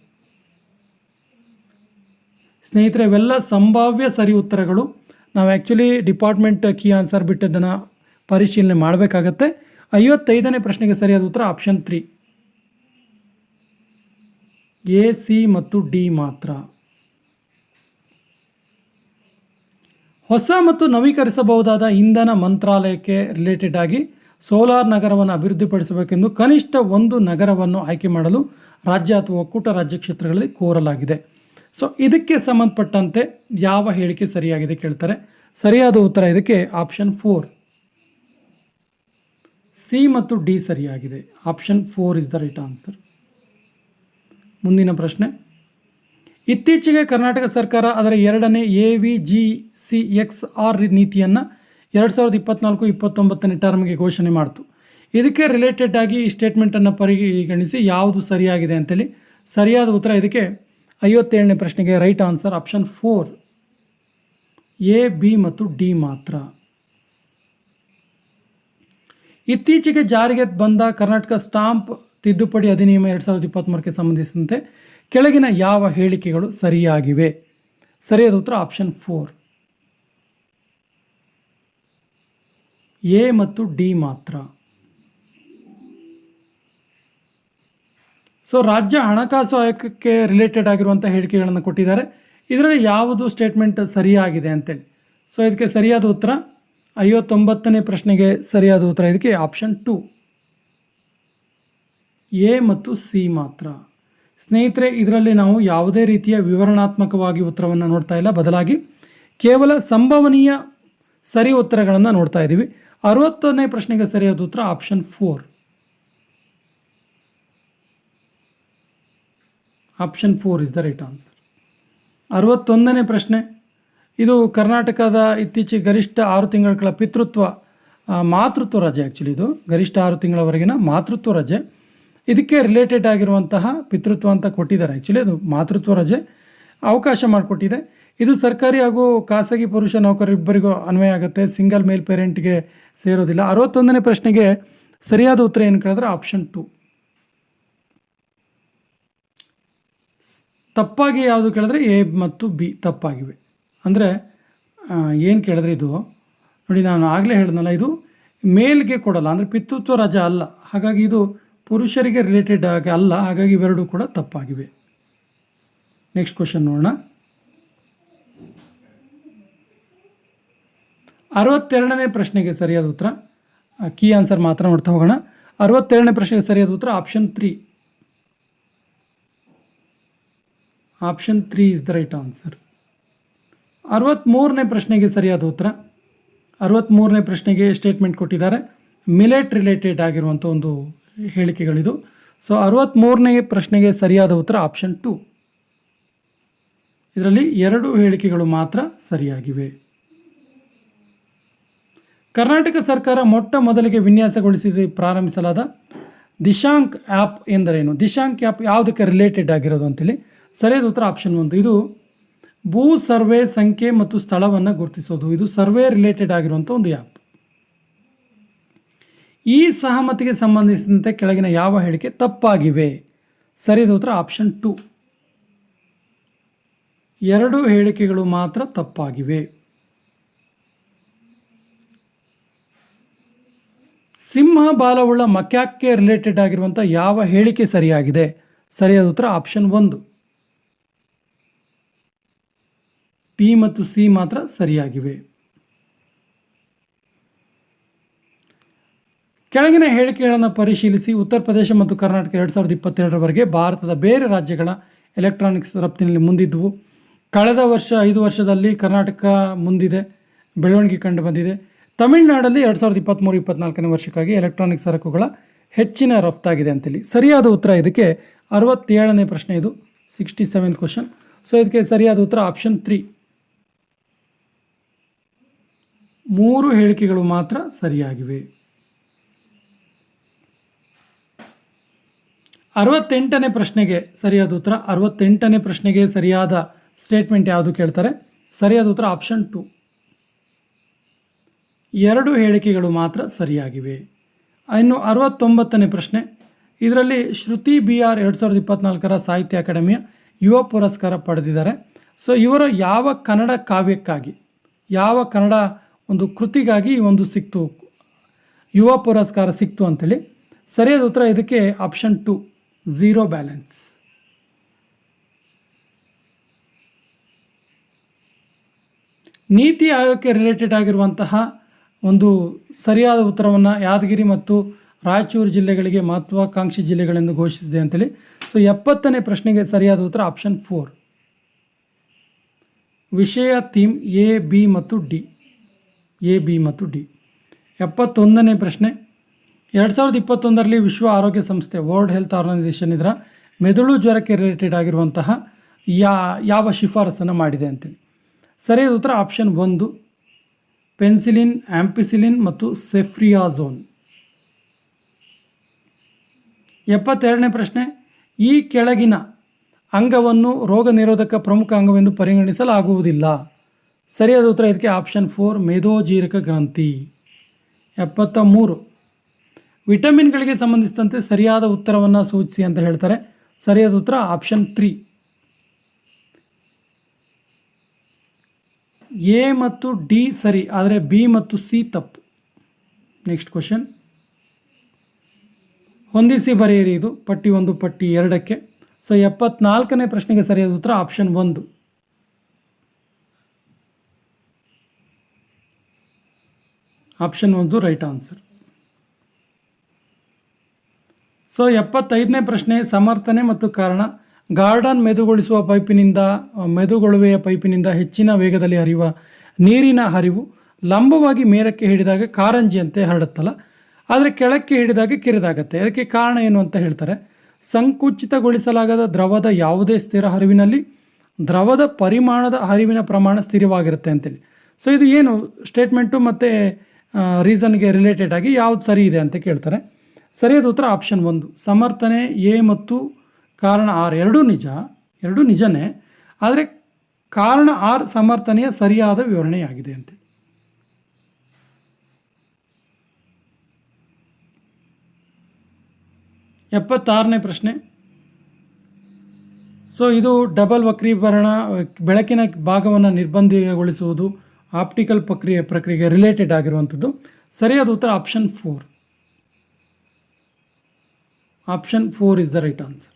ಸ್ನೇಹಿತರೆ, ಇವೆಲ್ಲ ಸಂಭಾವ್ಯ ಸರಿ ಉತ್ತರಗಳು. ನಾವು ಆ್ಯಕ್ಚುಲಿ ಡಿಪಾರ್ಟ್ಮೆಂಟ್ ಕೀ ಆನ್ಸರ್ ಬಿಟ್ಟದ್ದನ್ನು ಪರಿಶೀಲನೆ ಮಾಡಬೇಕಾಗತ್ತೆ. 55ನೇ ಪ್ರಶ್ನೆಗೆ ಸರಿಯಾದ ಉತ್ತರ ಆಪ್ಷನ್ 3 ಎ, ಸಿ ಮತ್ತು ಡಿ ಮಾತ್ರ. ಹೊಸ ಮತ್ತು ನವೀಕರಿಸಬಹುದಾದ ಇಂಧನ ಮಂತ್ರಾಲಯಕ್ಕೆ ರಿಲೇಟೆಡ್ ಆಗಿ ಸೋಲಾರ್ ನಗರವನ್ನು ಅಭಿವೃದ್ಧಿಪಡಿಸಬೇಕೆಂದು ಕನಿಷ್ಠ ಒಂದು ನಗರವನ್ನು ಆಯ್ಕೆ ಮಾಡಲು ರಾಜ್ಯ ಅಥವಾ ಒಕ್ಕೂಟ ರಾಜ್ಯ ಕ್ಷೇತ್ರಗಳಲ್ಲಿ ಕೋರಲಾಗಿದೆ. ಸೊ ಇದಕ್ಕೆ ಸಂಬಂಧಪಟ್ಟಂತೆ ಯಾವ ಹೇಳಿಕೆ ಸರಿಯಾಗಿದೆ ಕೇಳ್ತಾರೆ. ಸರಿಯಾದ ಉತ್ತರ ಇದಕ್ಕೆ ಆಪ್ಷನ್ 4 ಸಿ ಮತ್ತು ಡಿ ಸರಿಯಾಗಿದೆ. Option 4 is the right answer. ಮುಂದಿನ ಪ್ರಶ್ನೆ, ಇತ್ತೀಚೆಗೆ ಕರ್ನಾಟಕ ಸರ್ಕಾರ ಅದರ 2ನೇ AVGCXR ನೀತಿಯನ್ನು 2024-29ನೇ ಟರ್ಮ್ಗೆ ಘೋಷಣೆ ಮಾಡಿತು. ಇದಕ್ಕೆ ರಿಲೇಟೆಡ್ ಆಗಿ ಈ ಸ್ಟೇಟ್ಮೆಂಟನ್ನು ಪರಿಗಣಿಸಿ ಯಾವುದು ಸರಿಯಾಗಿದೆ ಅಂತೇಳಿ. ಸರಿಯಾದ ಉತ್ತರ ಇದಕ್ಕೆ 57ನೇ ಪ್ರಶ್ನೆಗೆ right answer option 4 A, B ಮತ್ತು ಡಿ ಮಾತ್ರ. ಇತ್ತೀಚೆಗೆ ಜಾರಿಗೆ ಬಂದ ಕರ್ನಾಟಕ ಸ್ಟಾಂಪ್ ತಿದ್ದುಪಡಿ ಅಧಿನಿಯಮ 2023ಕ್ಕೆ ಸಂಬಂಧಿಸಿದಂತೆ ಕೆಳಗಿನ ಯಾವ ಹೇಳಿಕೆಗಳು ಸರಿಯಾಗಿವೆ? ಸರಿಯಾದ ಉತ್ತರ ಆಪ್ಷನ್ 4 ಎ ಮತ್ತು ಡಿ ಮಾತ್ರ. ಸೊ ರಾಜ್ಯ ಹಣಕಾಸು ಆಯೋಗಕ್ಕೆ ರಿಲೇಟೆಡ್ ಆಗಿರುವಂಥ ಹೇಳಿಕೆಗಳನ್ನು ಕೊಟ್ಟಿದ್ದಾರೆ. ಇದರಲ್ಲಿ ಯಾವುದು ಸ್ಟೇಟ್ಮೆಂಟ್ ಸರಿಯಾಗಿದೆ ಅಂತೇಳಿ. ಸೊ ಇದಕ್ಕೆ ಸರಿಯಾದ ಉತ್ತರ 59ನೇ ಪ್ರಶ್ನೆಗೆ ಸರಿಯಾದ ಉತ್ತರ ಇದಕ್ಕೆ ಆಪ್ಷನ್ 2 ಎ ಮತ್ತು ಸಿ ಮಾತ್ರ. ಸ್ನೇಹಿತರೆ, ಇದರಲ್ಲಿ ನಾವು ಯಾವುದೇ ರೀತಿಯ ವಿವರಣಾತ್ಮಕವಾಗಿ ಉತ್ತರವನ್ನು ನೋಡ್ತಾ ಇಲ್ಲ, ಬದಲಾಗಿ ಕೇವಲ ಸಂಭವನೀಯ ಸರಿ ಉತ್ತರಗಳನ್ನು ನೋಡ್ತಾ ಇದ್ದೀವಿ. 60ನೇ ಪ್ರಶ್ನೆಗೆ ಸರಿಯಾದ ಉತ್ತರ option 4 option 4 is the right answer. 61ನೇ ಪ್ರಶ್ನೆ, ಇದು ಕರ್ನಾಟಕದ ಇತ್ತೀಚೆಗೆ ಗರಿಷ್ಠ 6 ತಿಂಗಳ ಮಾತೃತ್ವ ರಜೆ. ಆ್ಯಕ್ಚುಲಿ ಇದು ಗರಿಷ್ಠ 6 ತಿಂಗಳವರೆಗಿನ ಮಾತೃತ್ವ ರಜೆ. ಇದಕ್ಕೆ ರಿಲೇಟೆಡ್ ಆಗಿರುವಂತಹ ಪಿತೃತ್ವ ಅಂತ ಕೊಟ್ಟಿದ್ದಾರೆ. ಆ್ಯಕ್ಚುಲಿ ಅದು ಮಾತೃತ್ವ ರಜೆ ಅವಕಾಶ ಮಾಡಿಕೊಟ್ಟಿದೆ. ಇದು ಸರ್ಕಾರಿ ಹಾಗೂ ಖಾಸಗಿ ಪುರುಷ ನೌಕರರಿಬ್ಬರಿಗೂ ಅನ್ವಯ ಆಗುತ್ತೆ, ಸಿಂಗಲ್ ಮೇಲ್ ಪೇರೆಂಟ್ಗೆ ಸೇರೋದಿಲ್ಲ. 61ನೇ ಪ್ರಶ್ನೆಗೆ ಸರಿಯಾದ ಉತ್ತರ ಏನು ಕೇಳಿದ್ರೆ ಆಪ್ಷನ್ 2. ತಪ್ಪಾಗಿ ಯಾವುದು ಕೇಳಿದ್ರೆ ಎ ಮತ್ತು ಬಿ ತಪ್ಪಾಗಿವೆ. ಅಂದರೆ ಏನು ಕೇಳಿದ್ರೆ ಇದು ನೋಡಿ, ನಾನು ಆಗಲೇ ಹೇಳಿದ್ನಲ್ಲ, ಇದು ಮೇಲ್ಗೆ ಕೊಡಲ್ಲ, ಅಂದರೆ ಪಿತೃತ್ವ ರಜೆ ಅಲ್ಲ, ಹಾಗಾಗಿ ಇದು ಪುರುಷರಿಗೆ ರಿಲೇಟೆಡ್ ಆಗಿ ಅಲ್ಲ, ಹಾಗಾಗಿ ಇವೆರಡೂ ಕೂಡ ತಪ್ಪಾಗಿವೆ. ನೆಕ್ಸ್ಟ್ ಕ್ವಶನ್ ನೋಡೋಣ. 62ನೇ ಪ್ರಶ್ನೆಗೆ ಸರಿಯಾದ ಉತ್ತರ, ಕೀ ಆನ್ಸರ್ ಮಾತ್ರ ನೋಡ್ತಾ ಹೋಗೋಣ. 62ನೇ ಪ್ರಶ್ನೆಗೆ ಸರಿಯಾದ ಉತ್ತರ option 3 option 3 is the right answer. 63ನೇ ಪ್ರಶ್ನೆಗೆ ಸರಿಯಾದ ಉತ್ತರ, 63ನೇ ಪ್ರಶ್ನೆಗೆ ಸ್ಟೇಟ್ಮೆಂಟ್ ಕೊಟ್ಟಿದ್ದಾರೆ, ಮಿಲೆಟ್ ರಿಲೇಟೆಡ್ ಆಗಿರುವಂಥ ಒಂದು ಹೇಳಿಕೆಗಳಿದು. ಸೊ 63ನೇ ಪ್ರಶ್ನೆಗೆ ಸರಿಯಾದ ಉತ್ತರ ಆಪ್ಷನ್ 2. ಇದರಲ್ಲಿ 2 ಹೇಳಿಕೆಗಳು ಮಾತ್ರ ಸರಿಯಾಗಿವೆ. ಕರ್ನಾಟಕ ಸರ್ಕಾರ ಮೊಟ್ಟ ಮೊದಲಿಗೆ ವಿನ್ಯಾಸಗೊಳಿಸಿ ಪ್ರಾರಂಭಿಸಲಾದ ದಿಶಾಂಕ್ ಆ್ಯಪ್ ಎಂದರೇನು? ದಿಶಾಂಕ್ ಆ್ಯಪ್ ಯಾವುದಕ್ಕೆ ರಿಲೇಟೆಡ್ ಆಗಿರೋದು ಅಂತೇಳಿ. ಸರಿಯಾದ ಉತ್ತರ ಆಪ್ಷನ್ 1. ಇದು ಭೂ ಸರ್ವೆ ಸಂಖ್ಯೆ ಮತ್ತು ಸ್ಥಳವನ್ನು ಗುರುತಿಸೋದು. ಇದು ಸರ್ವೆ ರಿಲೇಟೆಡ್ ಆಗಿರುವಂಥ ಒಂದು ಆ್ಯಪ್. ಈ ಸಹಮತಿಗೆ ಸಂಬಂಧಿಸಿದಂತೆ ಕೆಳಗಿನ ಯಾವ ಹೇಳಿಕೆ ತಪ್ಪಾಗಿವೆ? ಸರಿಯಾದ ಉತ್ತರ ಆಪ್ಷನ್ 2. 2 ಹೇಳಿಕೆಗಳು ಮಾತ್ರ ತಪ್ಪಾಗಿವೆ. ಸಿಂಹ ಬಾಲವುಳ್ಳ ಮಕ್ಯಾಕ್ಕೆ ರಿಲೇಟೆಡ್ ಆಗಿರುವಂಥ ಯಾವ ಹೇಳಿಕೆ ಸರಿಯಾಗಿದೆ? ಸರಿಯಾದ ಉತ್ತರ ಆಪ್ಷನ್ 1. ಪಿ ಮತ್ತು ಸಿ ಮಾತ್ರ ಸರಿಯಾಗಿವೆ. ಕೆಳಗಿನ ಹೇಳಿಕೆಗಳನ್ನು ಪರಿಶೀಲಿಸಿ ಉತ್ತರ ಪ್ರದೇಶ ಮತ್ತು ಕರ್ನಾಟಕ 2022ರವರೆಗೆ ಭಾರತದ ಬೇರೆ ರಾಜ್ಯಗಳ ಎಲೆಕ್ಟ್ರಾನಿಕ್ಸ್ ರಫ್ತಿನಲ್ಲಿ ಮುಂದಿದ್ದವು. ಕಳೆದ ವರ್ಷ 5 ವರ್ಷದಲ್ಲಿ ಕರ್ನಾಟಕ ಮುಂದಿದೆ, ಬೆಳವಣಿಗೆ ಕಂಡು ಬಂದಿದೆ. ತಮಿಳುನಾಡಲ್ಲಿ 2023-24ನೇ ವರ್ಷಕ್ಕಾಗಿ ಎಲೆಕ್ಟ್ರಾನಿಕ್ ಸರಕುಗಳ ಹೆಚ್ಚಿನ ರಫ್ತಾಗಿದೆ ಅಂತೇಳಿ. ಸರಿಯಾದ ಉತ್ತರ ಇದಕ್ಕೆ 67ನೇ ಪ್ರಶ್ನೆ, ಇದು 67th ಕ್ವಶನ್. ಸೊ ಇದಕ್ಕೆ ಸರಿಯಾದ ಉತ್ತರ ಆಪ್ಷನ್ 3. 3 ಹೇಳಿಕೆಗಳು ಮಾತ್ರ ಸರಿಯಾಗಿವೆ. 68ನೇ ಪ್ರಶ್ನೆಗೆ ಸರಿಯಾದ ಉತ್ತರ, 68ನೇ ಪ್ರಶ್ನೆಗೆ ಸರಿಯಾದ ಸ್ಟೇಟ್ಮೆಂಟ್ ಯಾವುದು ಕೇಳ್ತಾರೆ? ಸರಿಯಾದ ಉತ್ತರ ಆಪ್ಷನ್ 2. 2 ಹೇಳಿಕೆಗಳು ಮಾತ್ರ ಸರಿಯಾಗಿವೆ. ಇನ್ನು 69ನೇ ಪ್ರಶ್ನೆ, ಇದರಲ್ಲಿ ಶ್ರುತಿ BR 2024ರ ಸಾಹಿತ್ಯ ಅಕಾಡೆಮಿಯ ಯುವ ಪುರಸ್ಕಾರ ಪಡೆದಿದ್ದಾರೆ. ಸೊ ಇವರು ಯಾವ ಕನ್ನಡ ಕಾವ್ಯಕ್ಕಾಗಿ, ಯಾವ ಕನ್ನಡ ಒಂದು ಕೃತಿಗಾಗಿ ಈ ಒಂದು ಸಿಕ್ತು, ಯುವ ಪುರಸ್ಕಾರ ಸಿಕ್ತು ಅಂತೇಳಿ? ಸರಿಯಾದ ಉತ್ತರ ಇದಕ್ಕೆ ಆಪ್ಷನ್ 2, ಝೀರೋ ಬ್ಯಾಲೆನ್ಸ್. ನೀತಿ ಆಯೋಗಕ್ಕೆ ರಿಲೇಟೆಡ್ ಆಗಿರುವಂತಹ ಒಂದು ಸರಿಯಾದ ಉತ್ತರವನ್ನು ಯಾದಗಿರಿ ಮತ್ತು ರಾಯಚೂರು ಜಿಲ್ಲೆಗಳಿಗೆ ಮಹತ್ವಾಕಾಂಕ್ಷಿ ಜಿಲ್ಲೆಗಳೆಂದು ಘೋಷಿಸಿದೆ ಅಂತೇಳಿ. ಸೊ 70ನೇ ಪ್ರಶ್ನೆಗೆ ಸರಿಯಾದ ಉತ್ತರ ಆಪ್ಷನ್ 4. ವಿಷಯ ಥೀಮ್ ಎ ಬಿ ಮತ್ತು ಡಿ. 71ನೇ ಪ್ರಶ್ನೆ, 2021ರಲ್ಲಿ ವಿಶ್ವ ಆರೋಗ್ಯ ಸಂಸ್ಥೆ ವರ್ಲ್ಡ್ ಹೆಲ್ತ್ ಆರ್ಗನೈಸೇಷನ್ ಇದರ ಮೆದುಳು ಜ್ವರಕ್ಕೆ ರಿಲೇಟೆಡ್ ಆಗಿರುವಂತಹ ಯಾವ ಶಿಫಾರಸನ್ನು ಮಾಡಿದೆ ಅಂತೇಳಿ? ಸರಿಯಾದ ಉತ್ತರ ಆಪ್ಷನ್ 1, ಪೆನ್ಸಿಲಿನ್, ಆಂಪಿಸಿಲಿನ್ ಮತ್ತು ಸೆಫ್ರಿಯಾಝೋನ್. 72ನೇ ಪ್ರಶ್ನೆ, ಈ ಕೆಳಗಿನ ಅಂಗವನ್ನು ರೋಗ ನಿರೋಧಕ ಪ್ರಮುಖ ಅಂಗವೆಂದು ಪರಿಗಣಿಸಲಾಗುವುದಿಲ್ಲ. ಸರಿಯಾದ ಉತ್ತರ ಇದಕ್ಕೆ ಆಪ್ಷನ್ 4, ಮೇದೋಜೀರಕ ಗ್ರಂಥಿ. 73, ವಿಟಮಿನ್ಗಳಿಗೆ ಸಂಬಂಧಿಸಿದಂತೆ ಸರಿಯಾದ ಉತ್ತರವನ್ನು ಸೂಚಿಸಿ ಅಂತ ಹೇಳ್ತಾರೆ. ಸರಿಯಾದ ಉತ್ತರ ಆಪ್ಷನ್ 3. ಎ ಮತ್ತು ಡಿ ಸರಿ, ಆದರೆ ಬಿ ಮತ್ತು ಸಿ ತಪ್ಪು. ನೆಕ್ಸ್ಟ್ ಕ್ವಶನ್, ಹೊಂದಿಸಿ ಬರೆಯಿರಿ. ಇದು ಪಟ್ಟಿ 1 ಪಟ್ಟಿ 2ಕ್ಕೆ. ಸೊ 74ನೇ ಪ್ರಶ್ನೆಗೆ ಸರಿಯಾದ ಉತ್ತರ option 1. Option 1 right answer. So 75ನೇ ಪ್ರಶ್ನೆ, ಸಮರ್ಥನೆ ಮತ್ತು ಕಾರಣ. ಗಾರ್ಡನ್ ಮೆದುಗೊಳ್ಳುವೆಯ ಪೈಪಿನಿಂದ ಹೆಚ್ಚಿನ ವೇಗದಲ್ಲಿ ಹರಿಯುವ ನೀರಿನ ಹರಿವು ಲಂಬವಾಗಿ ಮೇಲಕ್ಕೆ ಹಿಡಿದಾಗ ಕಾರಂಜಿಯಂತೆ ಹರಡುತ್ತಲ್ಲ, ಆದರೆ ಕೆಳಕ್ಕೆ ಹಿಡಿದಾಗ ಕಿರಿದಾಗತ್ತೆ. ಅದಕ್ಕೆ ಕಾರಣ ಏನು ಅಂತ ಹೇಳ್ತಾರೆ? ಸಂಕುಚಿತಗೊಳಿಸಲಾಗದ ದ್ರವದ ಯಾವುದೇ ಸ್ಥಿರ ಹರಿವಿನಲ್ಲಿ ದ್ರವದ ಪರಿಮಾಣದ ಹರಿವಿನ ಪ್ರಮಾಣ ಸ್ಥಿರವಾಗಿರುತ್ತೆ ಅಂತೇಳಿ. ಸೊ ಇದು ಏನು ಸ್ಟೇಟ್ಮೆಂಟು ಮತ್ತು ರೀಸನ್ಗೆ ರಿಲೇಟೆಡ್ ಆಗಿ ಯಾವುದು ಸರಿ ಇದೆ ಅಂತ ಕೇಳ್ತಾರೆ. ಸರಿಯಾದ ಉತ್ತರ ಆಪ್ಷನ್ 1, ಸಮರ್ಥನೆ ಎ ಮತ್ತು ಕಾರಣ ಆರ್ ಎರಡೂ ನಿಜನೇ, ಆದರೆ ಕಾರಣ ಆರ್ ಸಮರ್ಥನೆಯ ಸರಿಯಾದ ವಿವರಣೆಯಾಗಿದೆ ಅಂತ. ಎಪ್ಪತ್ತಾರನೇ ಪ್ರಶ್ನೆ, ಸೊ ಇದು ಡಬಲ್ ವಕ್ರೀಭವನ, ಬೆಳಕಿನ ಭಾಗವನ್ನು ನಿರ್ಬಂಧಗೊಳಿಸುವುದು, ಆಪ್ಟಿಕಲ್ ಪ್ರಕ್ರಿಯೆಗೆ ರಿಲೇಟೆಡ್ ಆಗಿರುವಂಥದ್ದು. ಸರಿಯಾದ ಉತ್ತರ option 4. Option 4 is the right answer.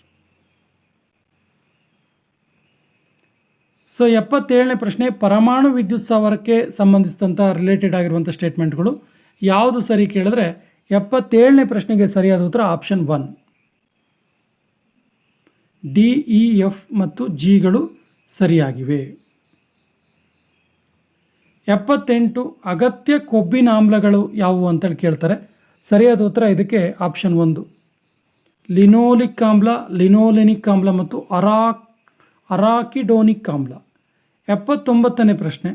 So 77ನೇ ಪ್ರಶ್ನೆ, ಪರಮಾಣು ವಿದ್ಯುತ್ ಸ್ಥಾವರಕ್ಕೆ ಸಂಬಂಧಿಸಿದಂಥ ರಿಲೇಟೆಡ್ ಆಗಿರುವಂಥ ಸ್ಟೇಟ್ಮೆಂಟ್ಗಳು ಯಾವುದು ಸರಿ ಕೇಳಿದ್ರೆ 77ನೇ ಪ್ರಶ್ನೆಗೆ ಸರಿಯಾದ ಉತ್ತರ ಆಪ್ಷನ್ 1. ಡಿ, ಇ, ಎಫ್ ಮತ್ತು ಜಿಗಳು ಸರಿಯಾಗಿವೆ. 78, ಅಗತ್ಯ ಕೊಬ್ಬಿನ ಆಮ್ಲಗಳು ಯಾವುವು ಅಂತೇಳಿ ಕೇಳ್ತಾರೆ. ಸರಿಯಾದ ಉತ್ತರ ಇದಕ್ಕೆ ಆಪ್ಷನ್ 1, ಲಿನೋಲಿಕ್ ಆಮ್ಲ, ಲಿನೋಲೆನಿಕ್ ಆಮ್ಲ ಮತ್ತು ಅರಾಕಿಡೋನಿಕ್ ಆಮ್ಲ. 79ನೇ ಪ್ರಶ್ನೆ,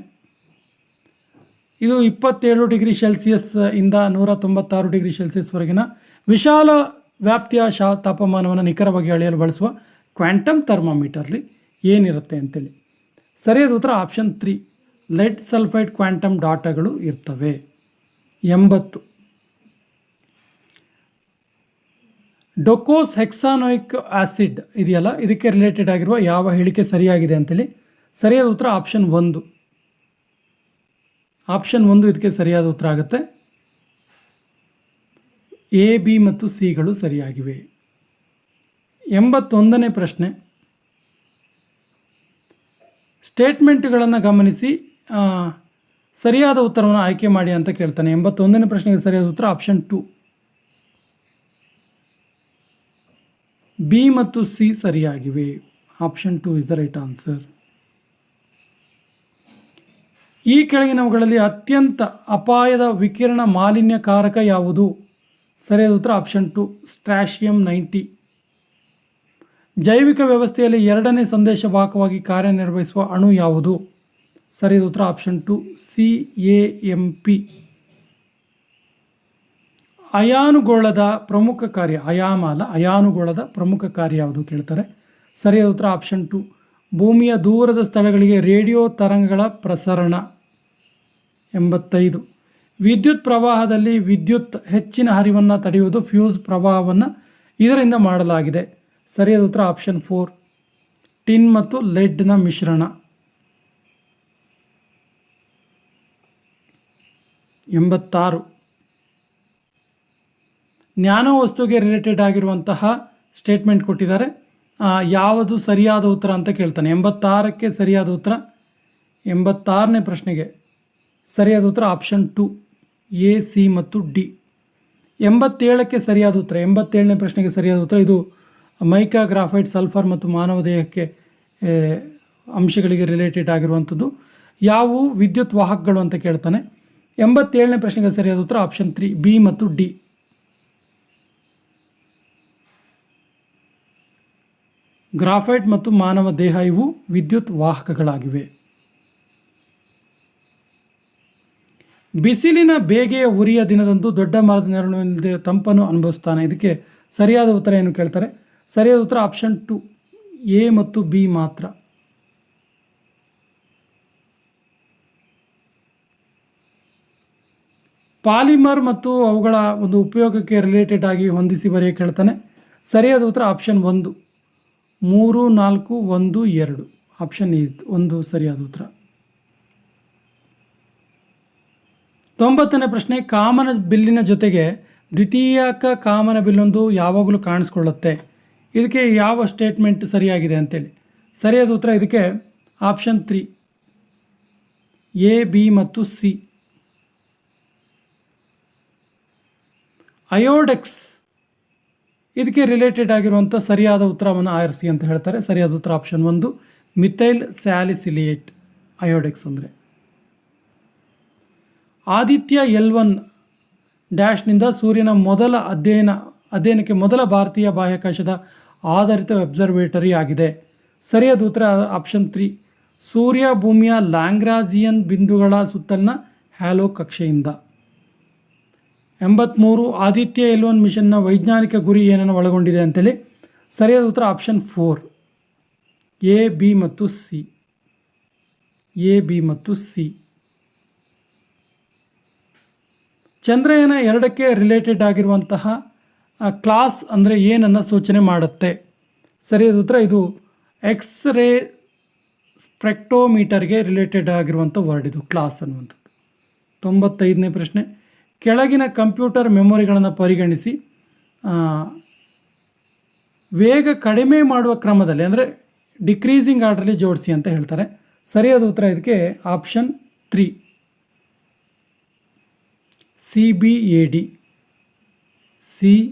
ಇದು 27 ಡಿಗ್ರಿ ಸೆಲ್ಸಿಯಸ್ ಇಂದ 196 ಡಿಗ್ರಿ ಸೆಲ್ಸಿಯಸ್ವರೆಗಿನ ವಿಶಾಲ ವ್ಯಾಪ್ತಿಯ ತಾಪಮಾನವನ್ನು ನಿಖರವಾಗಿ ಅಳೆಯಲು ಬಳಸುವ ಕ್ವಾಂಟಮ್ ಥರ್ಮಾಮೀಟರ್ಲಿ ಏನಿರುತ್ತೆ ಅಂತೇಳಿ. ಸರಿಯಾದ ಉತ್ತರ ಆಪ್ಷನ್ 3, ಲೆಡ್ ಸಲ್ಫೈಡ್ ಕ್ವಾಂಟಮ್ ಡಾಟಾಗಳು ಇರ್ತವೆ. 80. ಡೊಕೋಸ್ ಹೆಕ್ಸಾನೋಯಿಕ್ ಆಸಿಡ್ ಇದೆಯಲ್ಲ, ಇದಕ್ಕೆ ರಿಲೇಟೆಡ್ ಆಗಿರುವ ಯಾವ ಹೇಳಿಕೆ ಸರಿಯಾಗಿದೆ ಅಂತೇಳಿ. ಸರಿಯಾದ ಉತ್ತರ ಆಪ್ಷನ್ 1. ಆಪ್ಷನ್ 1 ಇದಕ್ಕೆ ಸರಿಯಾದ ಉತ್ತರ ಆಗುತ್ತೆ. ಎ, ಬಿ ಮತ್ತು ಸಿಗಳು ಸರಿಯಾಗಿವೆ. 81ನೇ ಪ್ರಶ್ನೆ, ಸ್ಟೇಟ್ಮೆಂಟ್ಗಳನ್ನು ಗಮನಿಸಿ ಸರಿಯಾದ ಉತ್ತರವನ್ನು ಆಯ್ಕೆ ಮಾಡಿ ಅಂತ ಕೇಳ್ತಾನೆ. 81ನೇ ಪ್ರಶ್ನೆಗೆ ಸರಿಯಾದ ಉತ್ತರ ಆಪ್ಷನ್ 2, ಬಿ ಮತ್ತು ಸಿ ಸರಿಯಾಗಿವೆ. Option 2 is the right answer. ಈ ಕೆಳಗಿನವುಗಳಲ್ಲಿ ಅತ್ಯಂತ ಅಪಾಯದ ವಿಕಿರಣ ಮಾಲಿನ್ಯಕಾರಕ ಯಾವುದು? ಸರಿಯಾದ ಉತ್ತರ ಆಪ್ಷನ್ 2, ಸ್ಟ್ರಾಷಿಯಂ 90. ಜೈವಿಕ ವ್ಯವಸ್ಥೆಯಲ್ಲಿ 2ನೇ ಸಂದೇಶವಾಹಕವಾಗಿ ಕಾರ್ಯನಿರ್ವಹಿಸುವ ಅಣು ಯಾವುದು? ಸರಿಯಾದ ಉತ್ತರ ಆಪ್ಷನ್ 2, CAMP. ಅಯಾನುಗೋಳದ ಪ್ರಮುಖ ಕಾರ್ಯ, ಅಯಾನುಗೋಳದ ಪ್ರಮುಖ ಕಾರ್ಯ ಯಾವುದು ಕೇಳ್ತಾರೆ. ಸರಿಯಾದ ಉತ್ತರ ಆಪ್ಷನ್ 2, ಭೂಮಿಯ ದೂರದ ಸ್ಥಳಗಳಿಗೆ ರೇಡಿಯೋ ತರಂಗಗಳ ಪ್ರಸರಣ. 85. ವಿದ್ಯುತ್ ಪ್ರವಾಹದಲ್ಲಿ ವಿದ್ಯುತ್ ಹೆಚ್ಚಿನ ಹರಿವನ್ನು ತಡೆಯುವುದು ಫ್ಯೂಸ್ ಪ್ರವಾಹವನ್ನು ಇದರಿಂದ ಮಾಡಲಾಗಿದೆ. ಸರಿಯಾದ ಉತ್ತರ ಆಪ್ಷನ್ 4, ಟಿನ್ ಮತ್ತು ಲೆಡ್ನ ಮಿಶ್ರಣ. 86. ನ್ಯಾನೋ ವಸ್ತುಗೆ ರಿಲೇಟೆಡ್ ಆಗಿರುವಂತಹ ಸ್ಟೇಟ್ಮೆಂಟ್ ಕೊಟ್ಟಿದ್ದಾರೆ. ಯಾವುದು ಸರಿಯಾದ ಉತ್ತರ ಅಂತ ಕೇಳ್ತಾನೆ. 86ಕ್ಕೆ ಸರಿಯಾದ ಉತ್ತರ, 86ನೇ ಪ್ರಶ್ನೆಗೆ ಸರಿಯಾದ ಉತ್ತರ ಆಪ್ಷನ್ 2, ಎ, ಸಿ ಮತ್ತು ಡಿ. 87ಕ್ಕೆ ಸರಿಯಾದ ಉತ್ತರ, 87ನೇ ಪ್ರಶ್ನೆಗೆ ಸರಿಯಾದ ಉತ್ತರ ಇದು ಮೈಕಾ, ಗ್ರಾಫೈಟ್, ಸಲ್ಫರ್ ಮತ್ತು ಮಾನವ ದೇಹಕ್ಕೆ ಅಂಶಗಳಿಗೆ ರಿಲೇಟೆಡ್ ಆಗಿರುವಂಥದ್ದು. ಯಾವುವು ವಿದ್ಯುತ್ ವಾಹಕಗಳು ಅಂತ ಕೇಳ್ತಾನೆ. 87ನೇ ಪ್ರಶ್ನೆಗೆ ಸರಿಯಾದ ಉತ್ತರ ಆಪ್ಷನ್ 3, ಬಿ ಮತ್ತು ಡಿ. ಗ್ರಾಫೈಟ್ ಮತ್ತು ಮಾನವ ದೇಹ ಇವು ವಿದ್ಯುತ್ ವಾಹಕಗಳಾಗಿವೆ. ಬಿಸಿಲಿನ ಬೇಗೆಯ ಉರಿಯ ದಿನದಂದು ದೊಡ್ಡ ಮರದ ನೆರಳಿಲ್ಲದೆ ತಂಪನ್ನು ಅನುಭವಿಸ್ತಾನೆ. ಇದಕ್ಕೆ ಸರಿಯಾದ ಉತ್ತರ ಏನು ಕೇಳ್ತಾರೆ. ಸರಿಯಾದ ಉತ್ತರ ಆಪ್ಷನ್ 2, ಎ ಮತ್ತು ಬಿ ಮಾತ್ರ. ಪಾಲಿಮರ್ ಮತ್ತು ಅವುಗಳ ಒಂದು ಉಪಯೋಗಕ್ಕೆ ರಿಲೇಟೆಡ್ ಆಗಿ ಹೊಂದಿಸಿ ಬರೆಯ ಕೇಳ್ತಾನೆ. ಸರಿಯಾದ ಉತ್ತರ ಆಪ್ಷನ್ 1, 3, 4, 1, 2. ಆಪ್ಷನ್ 1 ಸರಿಯಾದ ಉತ್ತರ. 90ನೇ ಪ್ರಶ್ನೆ, ಕಾಮನ ಬಿಲ್ಲಿನ ಜೊತೆಗೆ ದ್ವಿತೀಯಕ ಕಾಮನ ಬಿಲ್ಲೊಂದು ಯಾವಾಗಲೂ ಕಾಣಿಸ್ಕೊಳ್ಳುತ್ತೆ. ಇದಕ್ಕೆ ಯಾವ ಸ್ಟೇಟ್ಮೆಂಟ್ ಸರಿಯಾಗಿದೆ ಅಂತೇಳಿ. ಸರಿಯಾದ ಉತ್ತರ ಇದಕ್ಕೆ ಆಪ್ಷನ್ 3, ಎ, ಬಿ ಮತ್ತು ಸಿ. ಅಯೋಡೆಕ್ಸ್ ಇದಕ್ಕೆ ರಿಲೇಟೆಡ್ ಆಗಿರುವಂಥ ಸರಿಯಾದ ಉತ್ತರವನ್ನು ಆರಿಸಿ ಅಂತ ಹೇಳ್ತಾರೆ. ಸರಿಯಾದ ಉತ್ತರ ಆಪ್ಷನ್ 1, ಮಿಥೈಲ್ ಸ್ಯಾಲಿಸಿಲಿಯೇಟ್. ಅಯೋಡೆಕ್ಸ್ ಅಂದರೆ ಆದಿತ್ಯ L1 ಡ್ಯಾಶ್ನಿಂದ ಸೂರ್ಯನ ಮೊದಲ ಅಧ್ಯಯನಕ್ಕೆ ಮೊದಲ ಭಾರತೀಯ ಬಾಹ್ಯಾಕಾಶದ ಆಧಾರಿತ ಅಬ್ಸರ್ವೇಟರಿ ಆಗಿದೆ. ಸರಿಯಾದ ಉತ್ತರ ಆಪ್ಷನ್ 3, ಸೂರ್ಯ ಭೂಮಿಯ ಲ್ಯಾಂಗ್ರಾಜಿಯನ್ ಬಿಂದುಗಳ ಸುತ್ತಲಿನ ಹ್ಯಾಲೋ ಕಕ್ಷೆಯಿಂದ. 83, ಆದಿತ್ಯ L1 ಮಿಷನ್ನ ವೈಜ್ಞಾನಿಕ ಗುರಿ ಏನನ್ನು ಒಳಗೊಂಡಿದೆ ಅಂತೇಳಿ. ಸರಿಯಾದ ಉತ್ತರ ಆಪ್ಷನ್ 4, ಎ, ಬಿ ಮತ್ತು ಸಿ. ಎ, ಬಿ ಮತ್ತು ಸಿ. ಚಂದ್ರಯಾನ 2ಕ್ಕೆ ರಿಲೇಟೆಡ್ ಆಗಿರುವಂತಹ ಕ್ಲಾಸ್ ಅಂದರೆ ಏನನ್ನು ಸೂಚನೆ ಮಾಡುತ್ತೆ. ಸರಿಯಾದ ಉತ್ತರ ಇದು ಎಕ್ಸ್ರೇ ಸ್ಪೆಕ್ಟ್ರೋಮೀಟರ್ಗೆ ರಿಲೇಟೆಡ್ ಆಗಿರುವಂಥ ವರ್ಡ್ ಇದು, ಕ್ಲಾಸ್ ಅನ್ನುವಂಥದ್ದು. 95ನೇ ಪ್ರಶ್ನೆ, ಕೆಳಗಿನ ಕಂಪ್ಯೂಟರ್ ಮೆಮೊರಿಗಳನ್ನು ಪರಿಗಣಿಸಿ ವೇಗ ಕಡಿಮೆ ಮಾಡುವ ಕ್ರಮದಲ್ಲಿ ಅಂದರೆ ಡಿಕ್ರೀಸಿಂಗ್ ಆರ್ಡ್ರಲ್ಲಿ ಜೋಡಿಸಿ ಅಂತ ಹೇಳ್ತಾರೆ. ಸರಿಯಾದ ಉತ್ತರ ಇದಕ್ಕೆ option 3, CBAD. CBAD.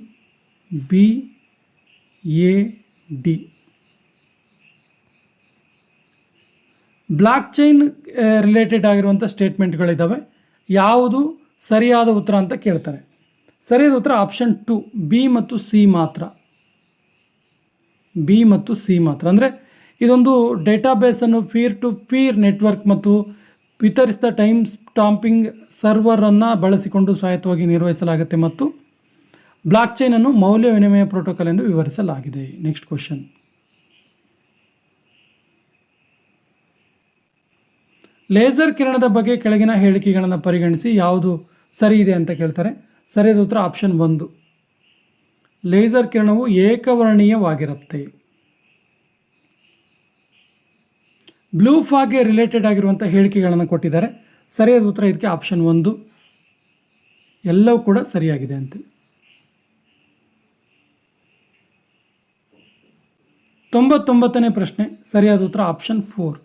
Block chain related ಆಗಿರುವಂಥ ಸ್ಟೇಟ್ಮೆಂಟ್ಗಳಿದ್ದಾವೆ. ಯಾವುದು ಸರಿಯಾದ ಉತ್ತರ ಅಂತ ಕೇಳ್ತಾರೆ. ಸರಿಯಾದ ಉತ್ತರ ಆಪ್ಷನ್ 2, ಬಿ ಮತ್ತು ಸಿ ಮಾತ್ರ. ಬಿ ಮತ್ತು ಸಿ ಮಾತ್ರ ಅಂದರೆ ಇದೊಂದು ಡೇಟಾಬೇಸನ್ನು ಪೀರ್ ಟು ಪೀರ್ ನೆಟ್ವರ್ಕ್ ಮತ್ತು ವಿತರಿಸಿದ ಟೈಮ್ ಸ್ಟಾಂಪಿಂಗ್ ಸರ್ವರನ್ನು ಬಳಸಿಕೊಂಡು ಸ್ವಾಯತ್ತವಾಗಿ ನಿರ್ವಹಿಸಲಾಗುತ್ತೆ ಮತ್ತು ಬ್ಲಾಕ್ ಚೈನನ್ನು ಮೌಲ್ಯ ವಿನಿಮಯ ಪ್ರೋಟೋಕಾಲ್ ಎಂದು ವಿವರಿಸಲಾಗಿದೆ. ನೆಕ್ಸ್ಟ್ ಕ್ವಶನ್, ಲೇಸರ್ ಕಿರಣದ ಬಗ್ಗೆ ಕೆಳಗಿನ ಹೇಳಿಕೆಗಳನ್ನು ಪರಿಗಣಿಸಿ ಯಾವುದು ಸರಿ ಇದೆ ಅಂತ ಕೇಳ್ತಾರೆ. ಸರಿಯಾದ ಉತ್ತರ ಆಪ್ಷನ್ 1. ಲೇಸರ್ ಕಿರಣವು ಏಕವರ್ಣೀಯವಾಗಿರುತ್ತೆ. ಬ್ಲೂ ಫಾಗ್ಗೆ ರಿಲೇಟೆಡ್ ಆಗಿರುವಂಥ ಹೇಳಿಕೆಗಳನ್ನು ಕೊಟ್ಟಿದ್ದಾರೆ. ಸರಿಯಾದ ಉತ್ತರ ಇದಕ್ಕೆ ಆಪ್ಷನ್ 1. ಎಲ್ಲವೂ ಕೂಡ ಸರಿಯಾಗಿದೆ ಅಂತ. 99ನೇ ಪ್ರಶ್ನೆ ಸರಿಯಾದ ಉತ್ತರ ಆಪ್ಷನ್ 4.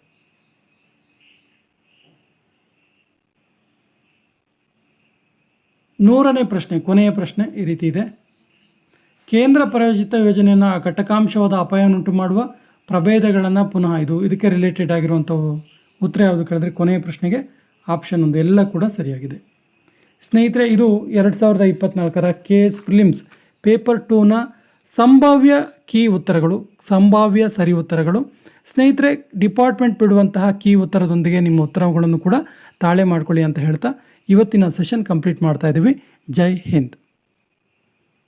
100ನೇ ಪ್ರಶ್ನೆ ಕೊನೆಯ ಪ್ರಶ್ನೆ ಈ ರೀತಿ ಇದೆ. ಕೇಂದ್ರ ಪ್ರಾಯೋಜಿತ ಯೋಜನೆಯನ್ನು ಘಟಕಾಂಶವಾದ ಅಪಾಯವನ್ನುಂಟು ಮಾಡುವ ಪ್ರಭೇದಗಳನ್ನು ಪುನಃ ಇದಕ್ಕೆ ರಿಲೇಟೆಡ್ ಆಗಿರುವಂಥವು ಉತ್ತರ ಯಾವುದು ಕೇಳಿದ್ರೆ ಕೊನೆಯ ಪ್ರಶ್ನೆಗೆ ಆಪ್ಷನ್ 1 ಎಲ್ಲ ಕೂಡ ಸರಿಯಾಗಿದೆ. ಸ್ನೇಹಿತರೆ, ಇದು 2024ರ KS ಪ್ರಿಲಿಮ್ಸ್ ಪೇಪರ್ 2ನ ಸಂಭಾವ್ಯ ಕೀ ಉತ್ತರಗಳು, ಸಂಭಾವ್ಯ ಸರಿ ಉತ್ತರಗಳು. ಸ್ನೇಹಿತರೆ, ಡಿಪಾರ್ಟ್ಮೆಂಟ್ ಬಿಡುವಂತಹ ಕೀ ಉತ್ತರದೊಂದಿಗೆ ನಿಮ್ಮ ಉತ್ತರಗಳನ್ನು ಕೂಡ ತಾಳೆ ಮಾಡ್ಕೊಳ್ಳಿ ಅಂತ ಹೇಳ್ತಾ ಇವತ್ತಿನ ಸೆಷನ್ ಕಂಪ್ಲೀಟ್ ಮಾಡ್ತಾ ಇದ್ದೀವಿ. ಜೈ ಹಿಂದ್.